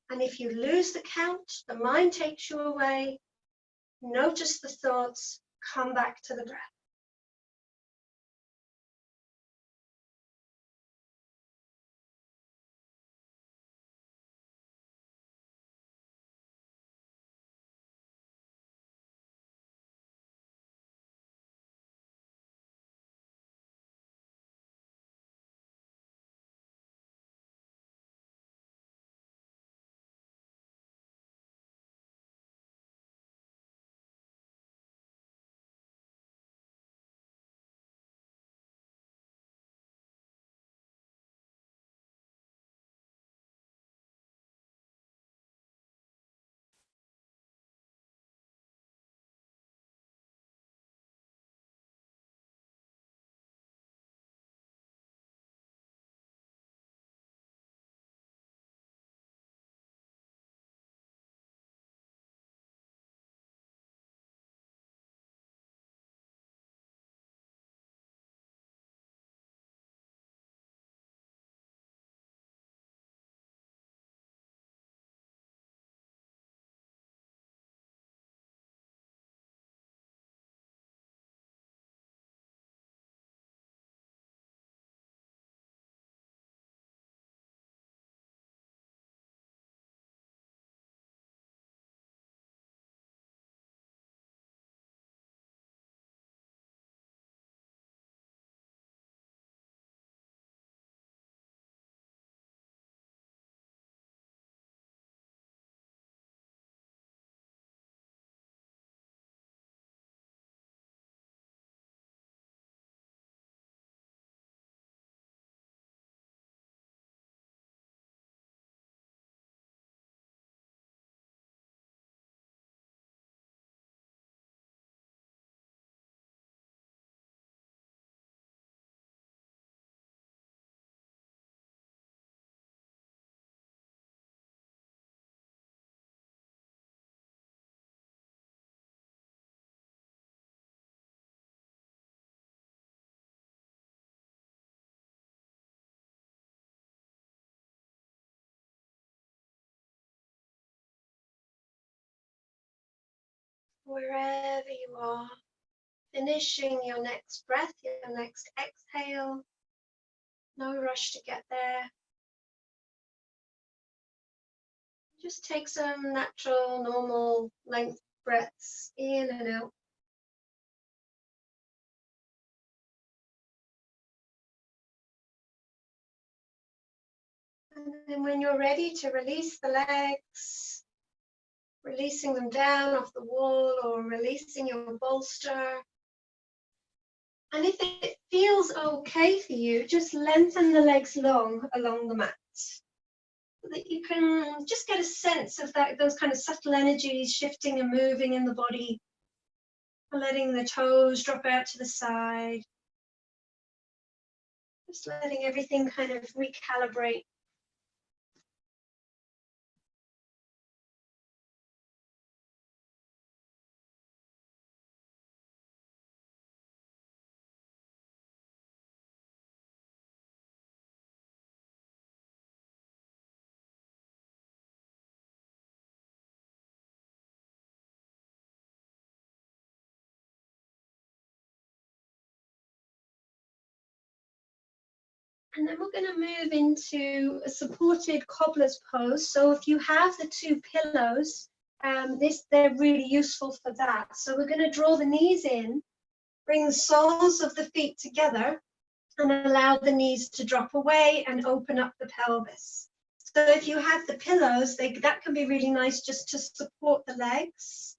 And if you lose the count, the mind takes you away, notice the thoughts, come back to the breath. Wherever you are, finishing your next breath, your next exhale. No rush to get there. Just take some natural, normal length breaths in and out. And then when you're ready to release the legs, releasing them down off the wall or releasing your bolster. And if it feels okay for you, just lengthen the legs long along the mat so that you can just get a sense of that, those kind of subtle energies shifting and moving in the body, letting the toes drop out to the side, just letting everything kind of recalibrate. And then we're going to move into a supported cobbler's pose. So if you have the 2 pillows, they're really useful for that. So we're going to draw the knees in, bring the soles of the feet together, and allow the knees to drop away and open up the pelvis. So if you have the pillows, that can be really nice just to support the legs.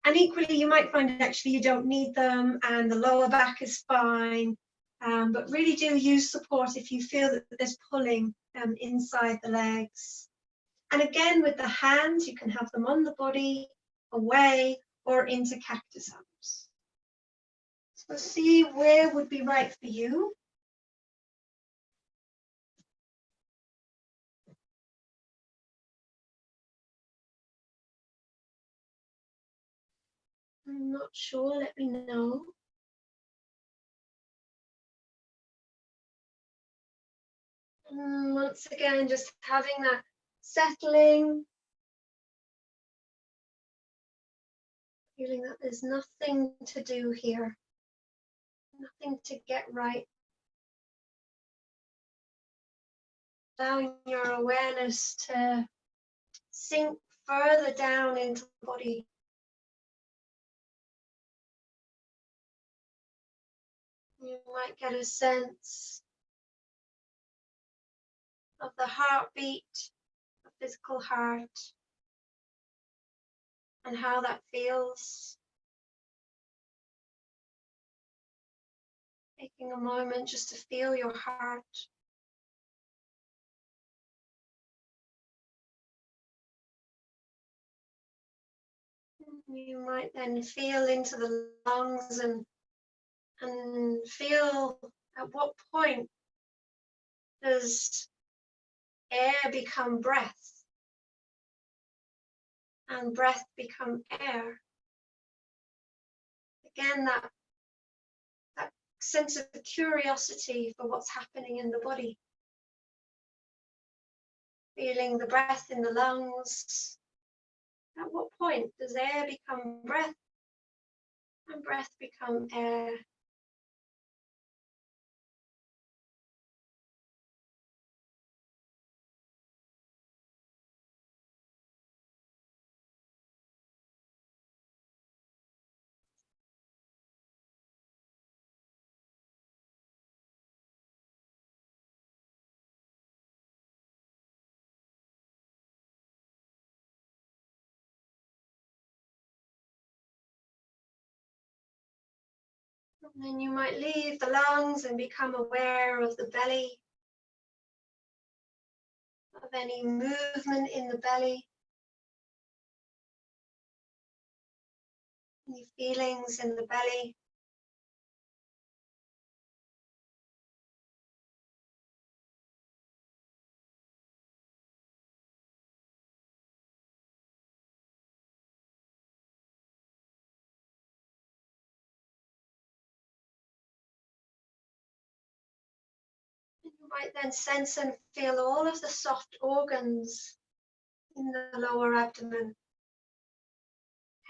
And equally, you might find actually you don't need them and the lower back is fine. But really do use support if you feel that there's pulling inside the legs. And again, with the hands, you can have them on the body, away, or into cactus arms. So see where would be right for you. I'm not sure, let me know. And once again, just having that settling, feeling that there's nothing to do here, nothing to get right. Allowing your awareness to sink further down into the body. You might get a sense of the heartbeat, the physical heart, and how that feels. Taking a moment just to feel your heart. You might then feel into the lungs and feel at what point does air become breath and breath become air. Again, that sense of curiosity for what's happening in the body. Feeling the breath in the lungs. At what point does air become breath and breath become air? And then you might leave the lungs and become aware of the belly, of any movement in the belly, any feelings in the belly. And you might then sense and feel all of the soft organs in the lower abdomen.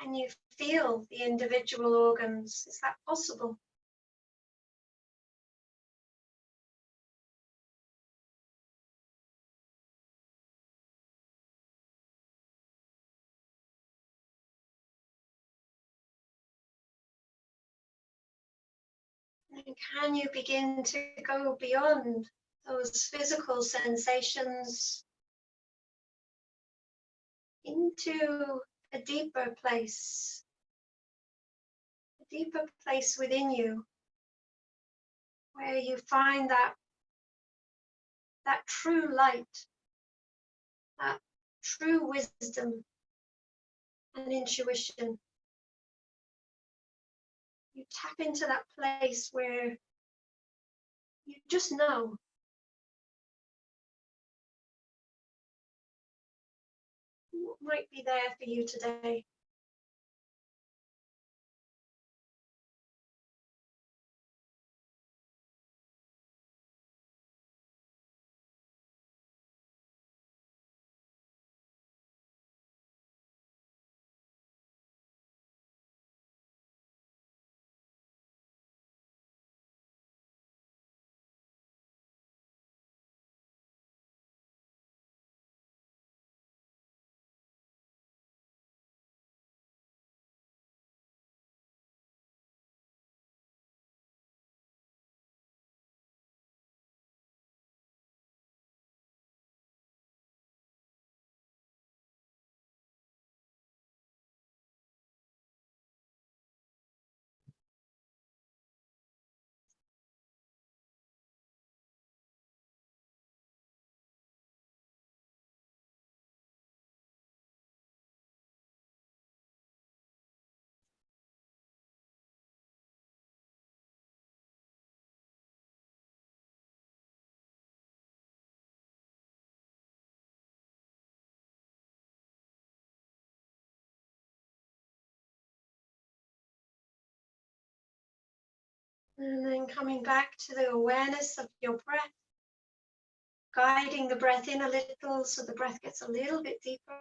Can you feel the individual organs? Is that possible? And can you begin to go beyond those physical sensations into a deeper place within you, where you find that true light, that true wisdom and intuition. You tap into that place where you just know. What might be there for you today? And then coming back to the awareness of your breath, guiding the breath in a little so the breath gets a little bit deeper.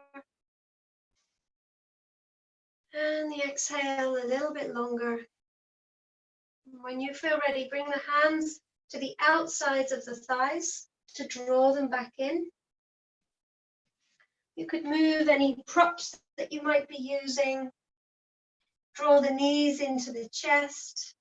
And the exhale a little bit longer. When you feel ready, bring the hands to the outsides of the thighs to draw them back in. You could move any props that you might be using. Draw the knees into the chest.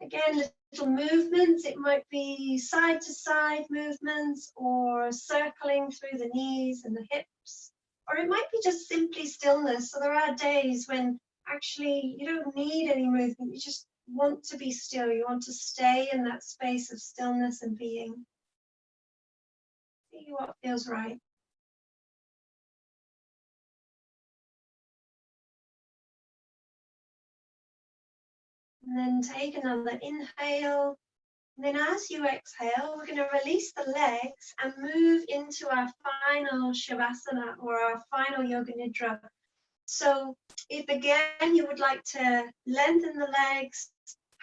Again, little movements. It might be side to side movements or circling through the knees and the hips. Or it might be just simply stillness. So there are days when actually you don't need any movement. You just want to be still. You want to stay in that space of stillness and being. See what feels right. And then take another inhale. And then as you exhale, we're going to release the legs and move into our final Shavasana or our final Yoga Nidra. So if again you would like to lengthen the legs,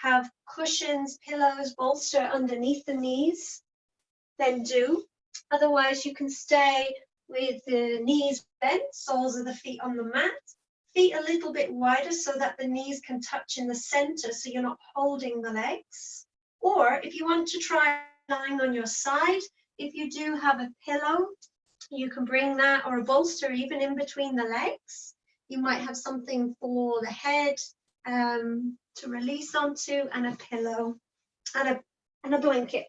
have cushions, pillows, bolster underneath the knees, then do. Otherwise you can stay with the knees bent, soles of the feet on the mat, feet a little bit wider so that the knees can touch in the center so you're not holding the legs. Or if you want to try lying on your side, if you do have a pillow, you can bring that or a bolster even in between the legs. You might have something for the head to release onto and a pillow and a blanket.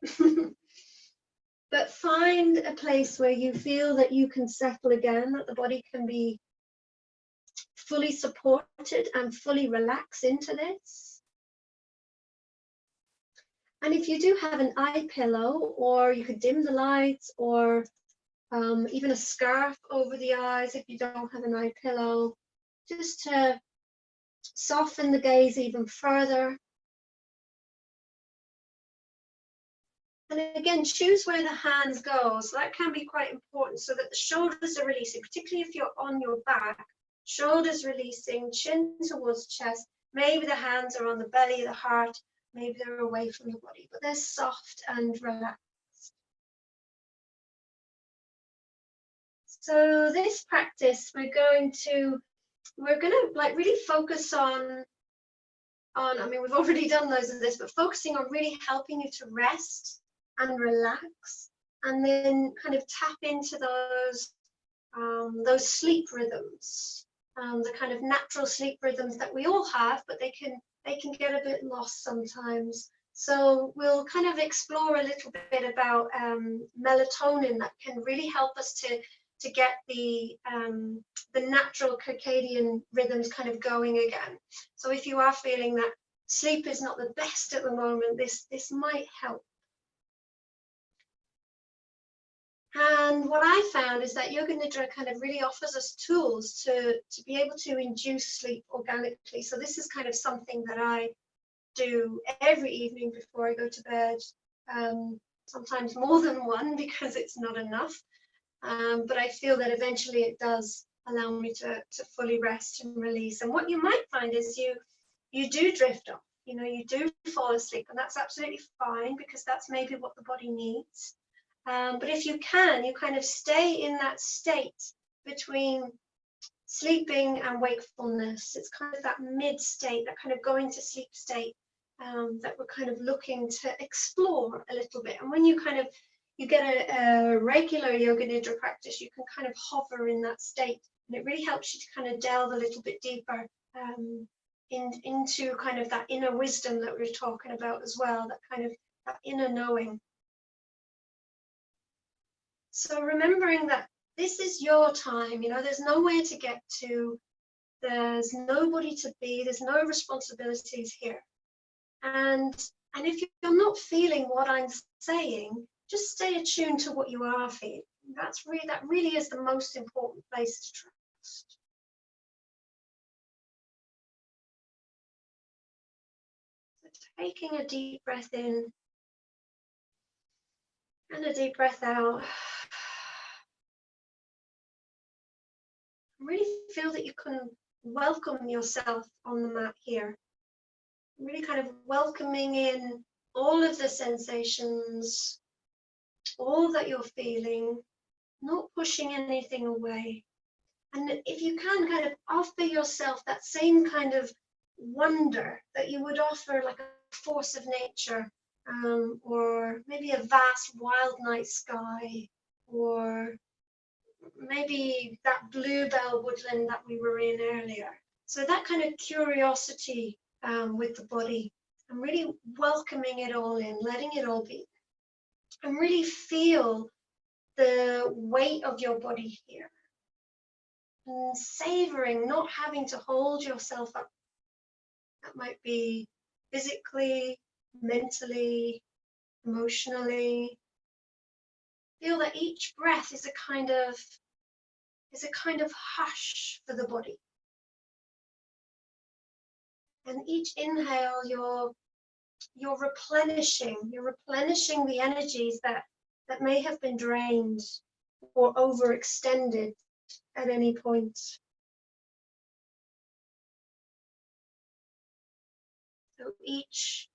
But find a place where you feel that you can settle again, that the body can be fully supported and fully relax into this. And if you do have an eye pillow, or you could dim the lights, or even a scarf over the eyes if you don't have an eye pillow, just to soften the gaze even further. And again, choose where the hands go. So that can be quite important so that the shoulders are releasing, particularly if you're on your back. Shoulders releasing, chin towards chest. Maybe the hands are on the belly, the heart. Maybe they're away from the body, but they're soft and relaxed. So this practice, we're going to like really focus on, I mean, we've already done loads of this, but focusing on really helping you to rest and relax, and then kind of tap into those sleep rhythms, the kind of natural sleep rhythms that we all have, but they can get a bit lost sometimes. So we'll kind of explore a little bit about melatonin that can really help us to get the natural circadian rhythms kind of going again. So if you are feeling that sleep is not the best at the moment, this might help. And what I found is that Yoga Nidra kind of really offers us tools to be able to induce sleep organically. So this is kind of something that I do every evening before I go to bed, sometimes more than one because it's not enough. But I feel that eventually it does allow me to fully rest and release. And what you might find is you do drift off, you do fall asleep, and that's absolutely fine because that's maybe what the body needs. But if you can, you kind of stay in that state between sleeping and wakefulness. It's kind of that mid state, that kind of going to sleep state that we're kind of looking to explore a little bit. And when you get a regular Yoga Nidra practice, you can kind of hover in that state, and it really helps you to kind of delve a little bit deeper into kind of that inner wisdom that we were talking about as well, that inner knowing. So remembering that this is your time, there's nowhere to get to, there's nobody to be, there's no responsibilities here. And if you're not feeling what I'm saying, just stay attuned to what you are feeling. That really is the most important place to trust. So taking a deep breath in and a deep breath out. Really feel that you can welcome yourself on the mat here. Really kind of welcoming in all of the sensations, all that you're feeling, not pushing anything away. And if you can, kind of offer yourself that same kind of wonder that you would offer like a force of nature, or maybe a vast wild night sky, or maybe that bluebell woodland that we were in earlier. So that kind of curiosity with the body, and really welcoming it all in, letting it all be, and really feel the weight of your body here, and savoring not having to hold yourself up. That might be physically, mentally, emotionally. Feel that each breath is a kind of hush for the body. And each inhale, you're replenishing the energies that may have been drained or overextended at any point. So each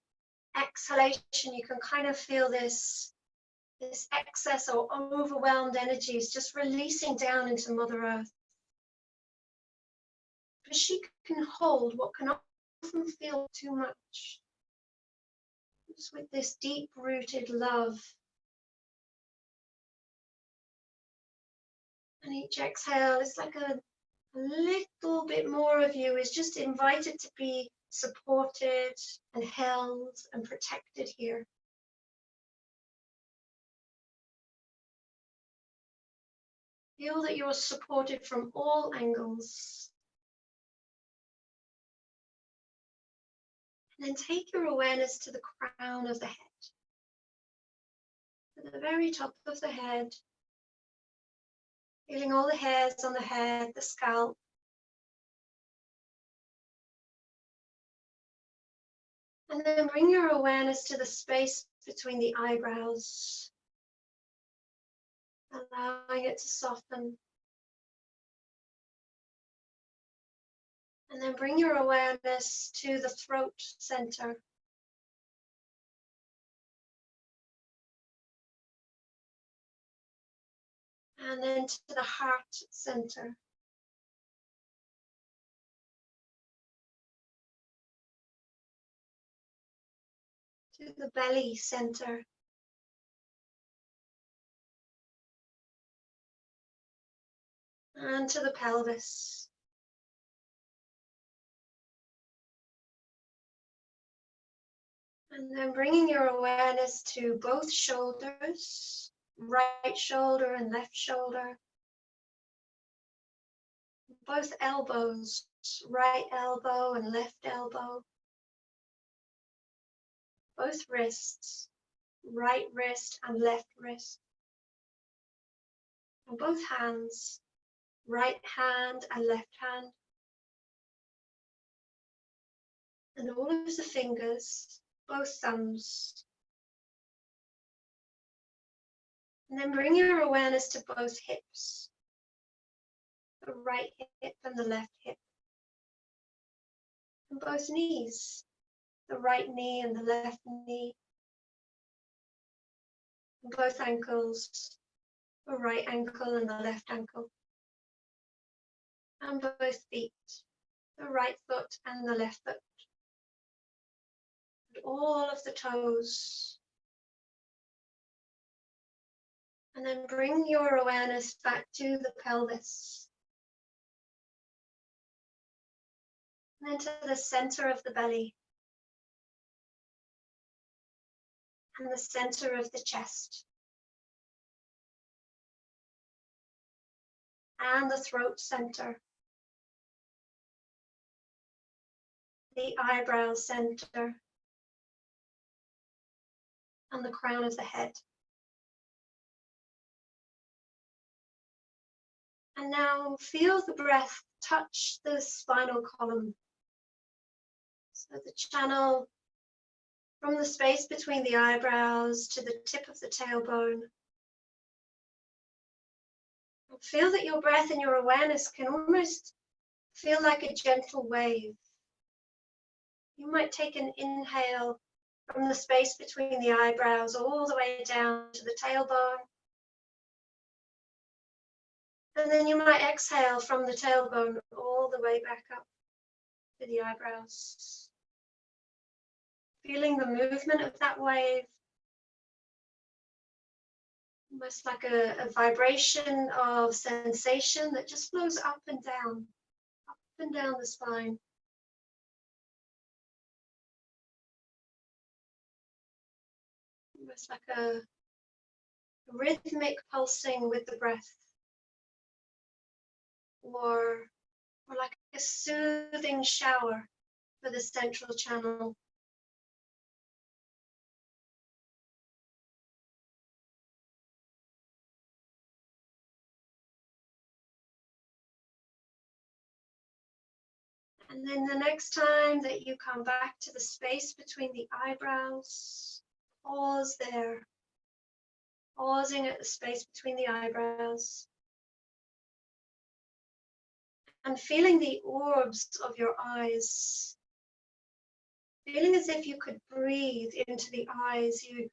exhalation, you can kind of feel this excess or overwhelmed energies just releasing down into Mother Earth. But she can hold what can often feel too much. Just with this deep-rooted love. And each exhale is like a little bit more of you is just invited to be supported and held and protected here. Feel that you're supported from all angles. And then take your awareness to the crown of the head. At the very top of the head, feeling all the hairs on the head, the scalp. And then bring your awareness to the space between the eyebrows, allowing it to soften. And then bring your awareness to the throat center. And then to the heart center. To the belly center. And to the pelvis. And then bringing your awareness to both shoulders, right shoulder and left shoulder. Both elbows, right elbow and left elbow. Both wrists, right wrist and left wrist. And both hands, right hand and left hand. And all of the fingers, both thumbs. And then bring your awareness to both hips, the right hip and the left hip. And both knees, the right knee and the left knee. And both ankles, the right ankle and the left ankle. And both feet, the right foot and the left foot. And all of the toes. And then bring your awareness back to the pelvis. And then to the center of the belly. And the center of the chest. And the throat center. The eyebrow center. And the crown of the head. And now feel the breath touch the spinal column. So the channel from the space between the eyebrows to the tip of the tailbone. And feel that your breath and your awareness can almost feel like a gentle wave. You might take an inhale from the space between the eyebrows all the way down to the tailbone. And then you might exhale from the tailbone all the way back up to the eyebrows. Feeling the movement of that wave, almost like a vibration of sensation that just flows up and down the spine. Almost like a rhythmic pulsing with the breath, or like a soothing shower for the central channel. And then the next time that you come back to the space between the eyebrows, pause there, pausing at the space between the eyebrows, and feeling the orbs of your eyes, feeling as if you could breathe into the eyes. You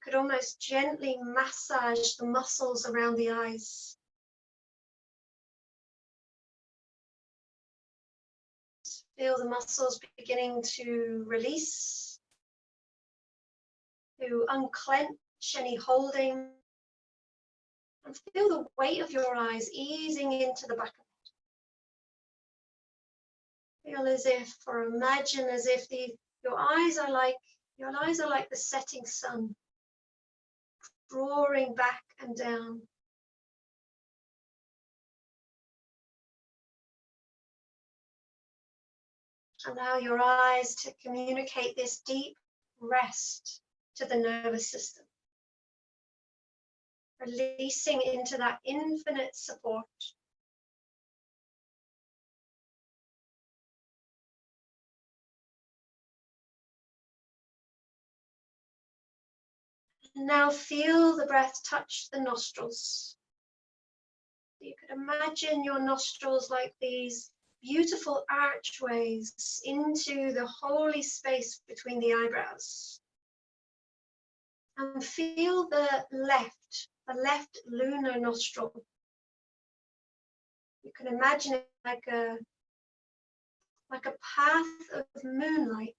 could almost gently massage the muscles around the eyes. Feel the muscles beginning to release, to unclench any holding, and feel the weight of your eyes easing into the back of it. Feel as if, or imagine as if your eyes are like the setting sun, drawing back and down. Allow your eyes to communicate this deep rest to the nervous system, releasing into that infinite support. Now feel the breath touch the nostrils. You could imagine your nostrils like these beautiful archways into the holy space between the eyebrows. And feel the left lunar nostril. You can imagine it like a path of moonlight.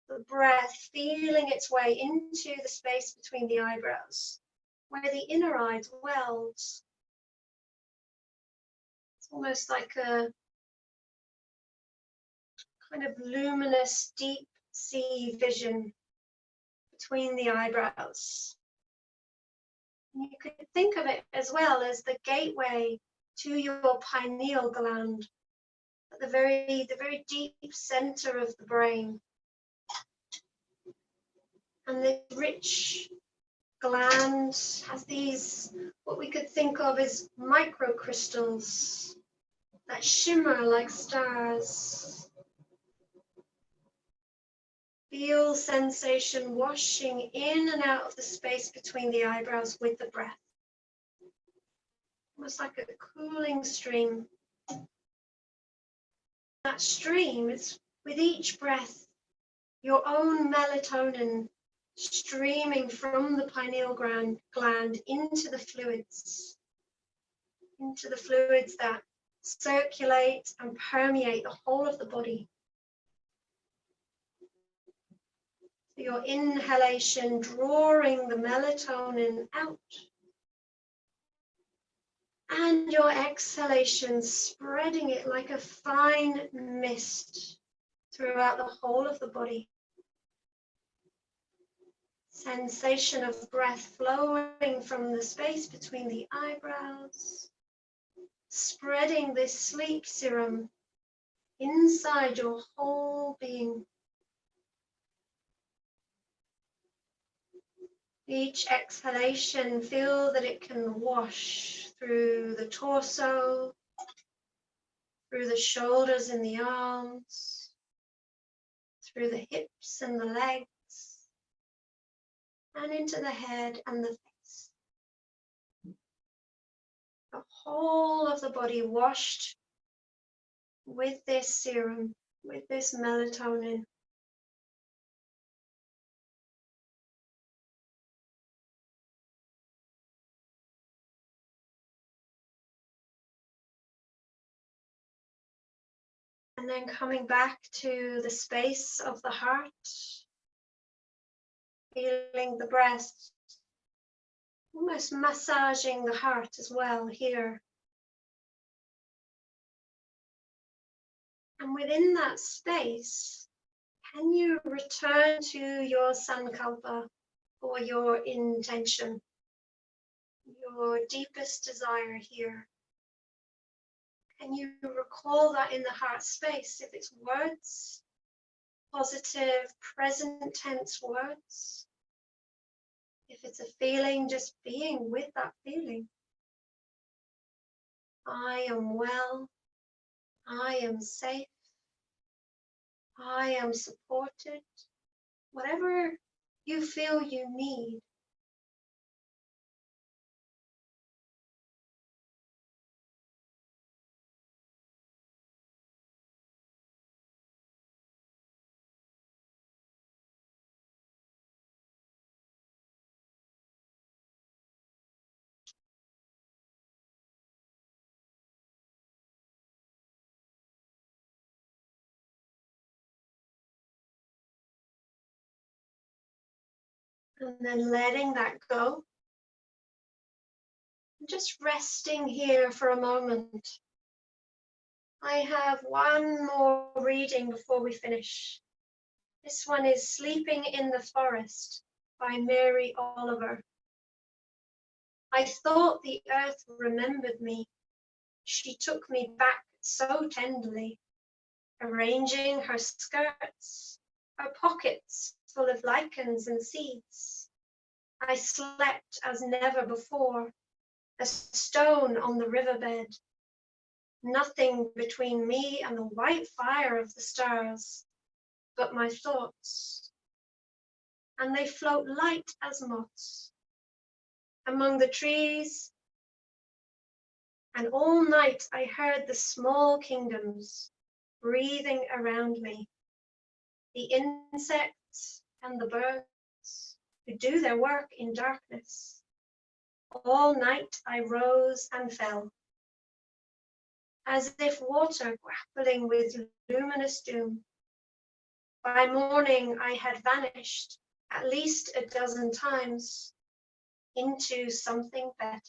The breath feeling its way into the space between the eyebrows, where the inner eye dwells. It's almost like a kind of luminous, deep sea vision between the eyebrows. And you could think of it as well as the gateway to your pineal gland, at the very deep center of the brain. And this rich gland has these, what we could think of as microcrystals that shimmer like stars. Feel sensation washing in and out of the space between the eyebrows with the breath. Almost like a cooling stream. That stream is, with each breath, your own melatonin streaming from the pineal gland into the fluids that circulate and permeate the whole of the body. Your inhalation drawing the melatonin out, and your exhalation spreading it like a fine mist throughout the whole of the body. Sensation of breath flowing from the space between the eyebrows, spreading this sleep serum inside your whole being. Each exhalation, feel that it can wash through the torso, through the shoulders and the arms, through the hips and the legs, and into the head and the face. The whole of the body washed with this serum, with this melatonin. And then coming back to the space of the heart, feeling the breath, almost massaging the heart as well here. And within that space, can you return to your sankalpa or your intention, your deepest desire here? Can you recall that in the heart space? If it's words, positive, present tense words. If it's a feeling, just being with that feeling. I am well. I am safe. I am supported. Whatever you feel you need. And then letting that go. Just resting here for a moment. I have one more reading before we finish. This one is Sleeping in the Forest by Mary Oliver. I thought the earth remembered me. She took me back so tenderly, arranging her skirts, her pockets full of lichens and seeds. I slept as never before, a stone on the riverbed, nothing between me and the white fire of the stars, but my thoughts, and they float light as moths among the trees, and all night I heard the small kingdoms breathing around me, the insects and the birds who do their work in darkness. All night I rose and fell, as if water grappling with luminous doom. By morning I had vanished at least a dozen times into something better.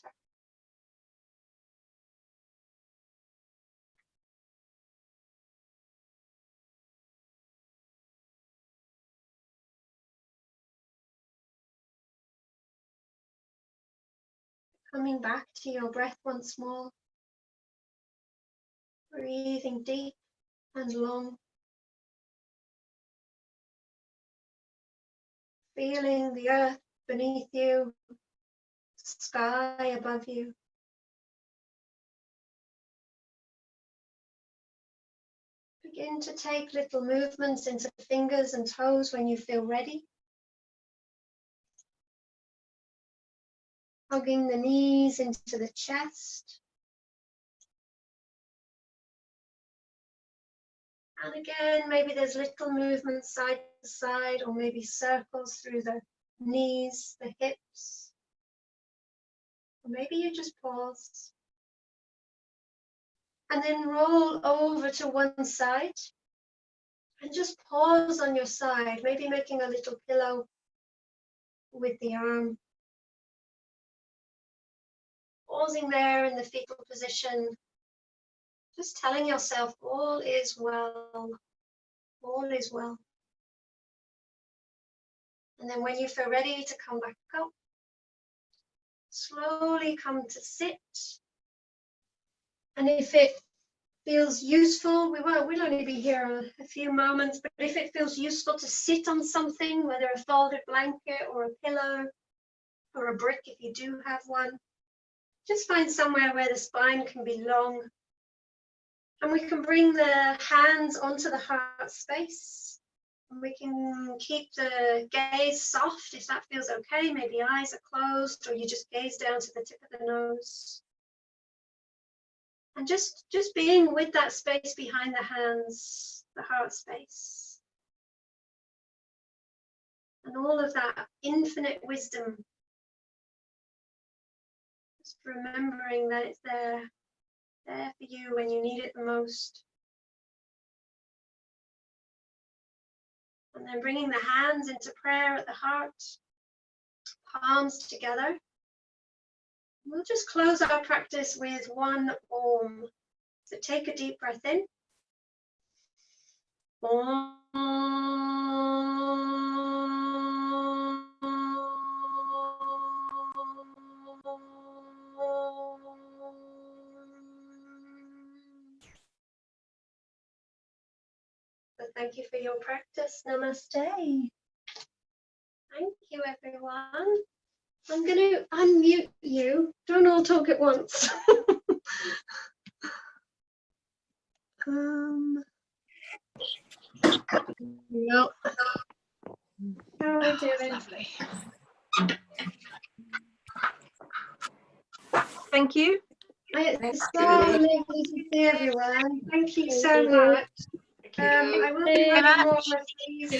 Coming back to your breath once more, breathing deep and long, feeling the earth beneath you, sky above you. Begin to take little movements into the fingers and toes when you feel ready. Hugging the knees into the chest. And again, maybe there's little movements side to side, or maybe circles through the knees, the hips. Or maybe you just pause. And then roll over to one side. And just pause on your side, maybe making a little pillow with the arm. Pausing there in the fetal position. Just telling yourself all is well. All is well. And then when you feel ready to come back up, slowly come to sit. And if it feels useful, we'll only be here a few moments, but if it feels useful to sit on something, whether a folded blanket or a pillow or a brick if you do have one, just find somewhere where the spine can be long. And we can bring the hands onto the heart space. And we can keep the gaze soft if that feels okay. Maybe eyes are closed or you just gaze down to the tip of the nose. And just being with that space behind the hands, the heart space. And all of that infinite wisdom. Just remembering that it's there for you when you need it the most. And then bringing the hands into prayer at the heart, palms together. We'll just close our practice with one Om. So take a deep breath in. Om. So thank you for your practice. Namaste. Thank you, everyone. I'm going to unmute you. Don't all talk at once. No. How are we doing? Lovely. Thank you. It's so lovely to see everyone. Thank you so much. I will be running more of these.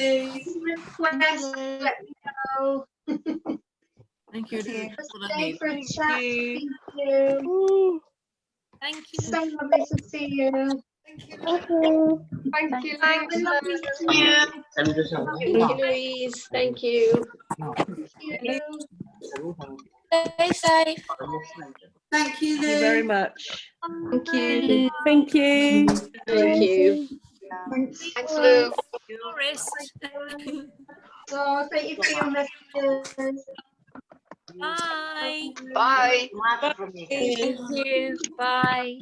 Requests, let me know. Thank you. Stay for a chat. you. Thank you. Thank you. So lovely to see you. Thank you. Thank you, Have a lovely day. Thank you, Louise. Thank you. Thank you. Stay safe. Thank Thank you, you Lou. very much. Thank you. Thank you. Thank you. Thanks, Lou. Nourish. Oh, thank you for your messages. Bye. Bye. Thank you. Bye.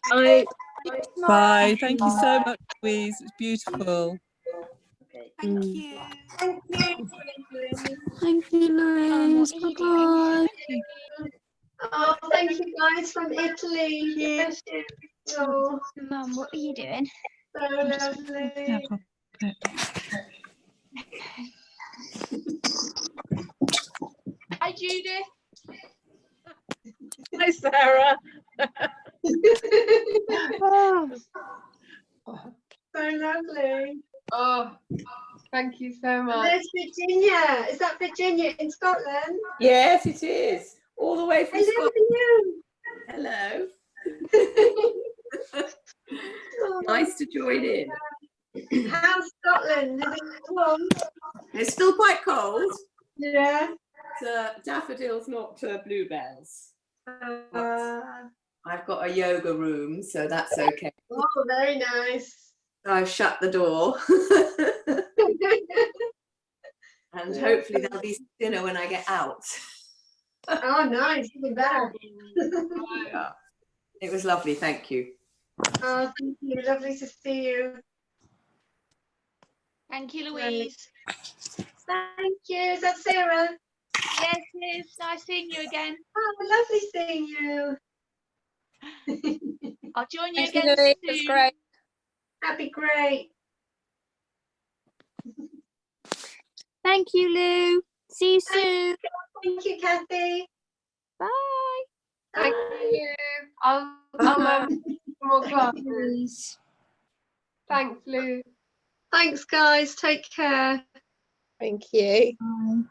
Bye. Bye. Bye. Thank you so much, Louise. It's beautiful. Thank you. Thank you. Thank you, Louise. Bye-bye. Oh, thank you guys from Italy. Yes. Oh, Mum, what are you doing? so lovely. Hi, Judith. Hi, Sarah. So lovely. Oh, thank you so And much. there's Virginia. Is that Virginia in Scotland? Yes, it is. All the way from Hello Scotland. to Hello. you. Oh, Nice to join in. how's Scotland? Is it warm? It's still quite cold. Yeah. Daffodils, not bluebells. Uh, I've got a yoga room, so that's okay. oh, very nice. So I've shut the door. And hopefully there'll be dinner when I get out. Oh, nice. Even better. Yeah. It was lovely, thank you. Oh, thank you. Lovely to see you. Thank you, Louise. Thank you. Is that Sarah? Yes, it's nice seeing you again. Oh, lovely seeing you. I'll join you Thank you, again Louise. soon. It's great. That'd be great. Thank you, Lou. See you soon. Thank you, Kathy. Bye. Thank you. I'll more classes. Thanks, Lou. Thanks, guys. Take care. Thank you. Bye.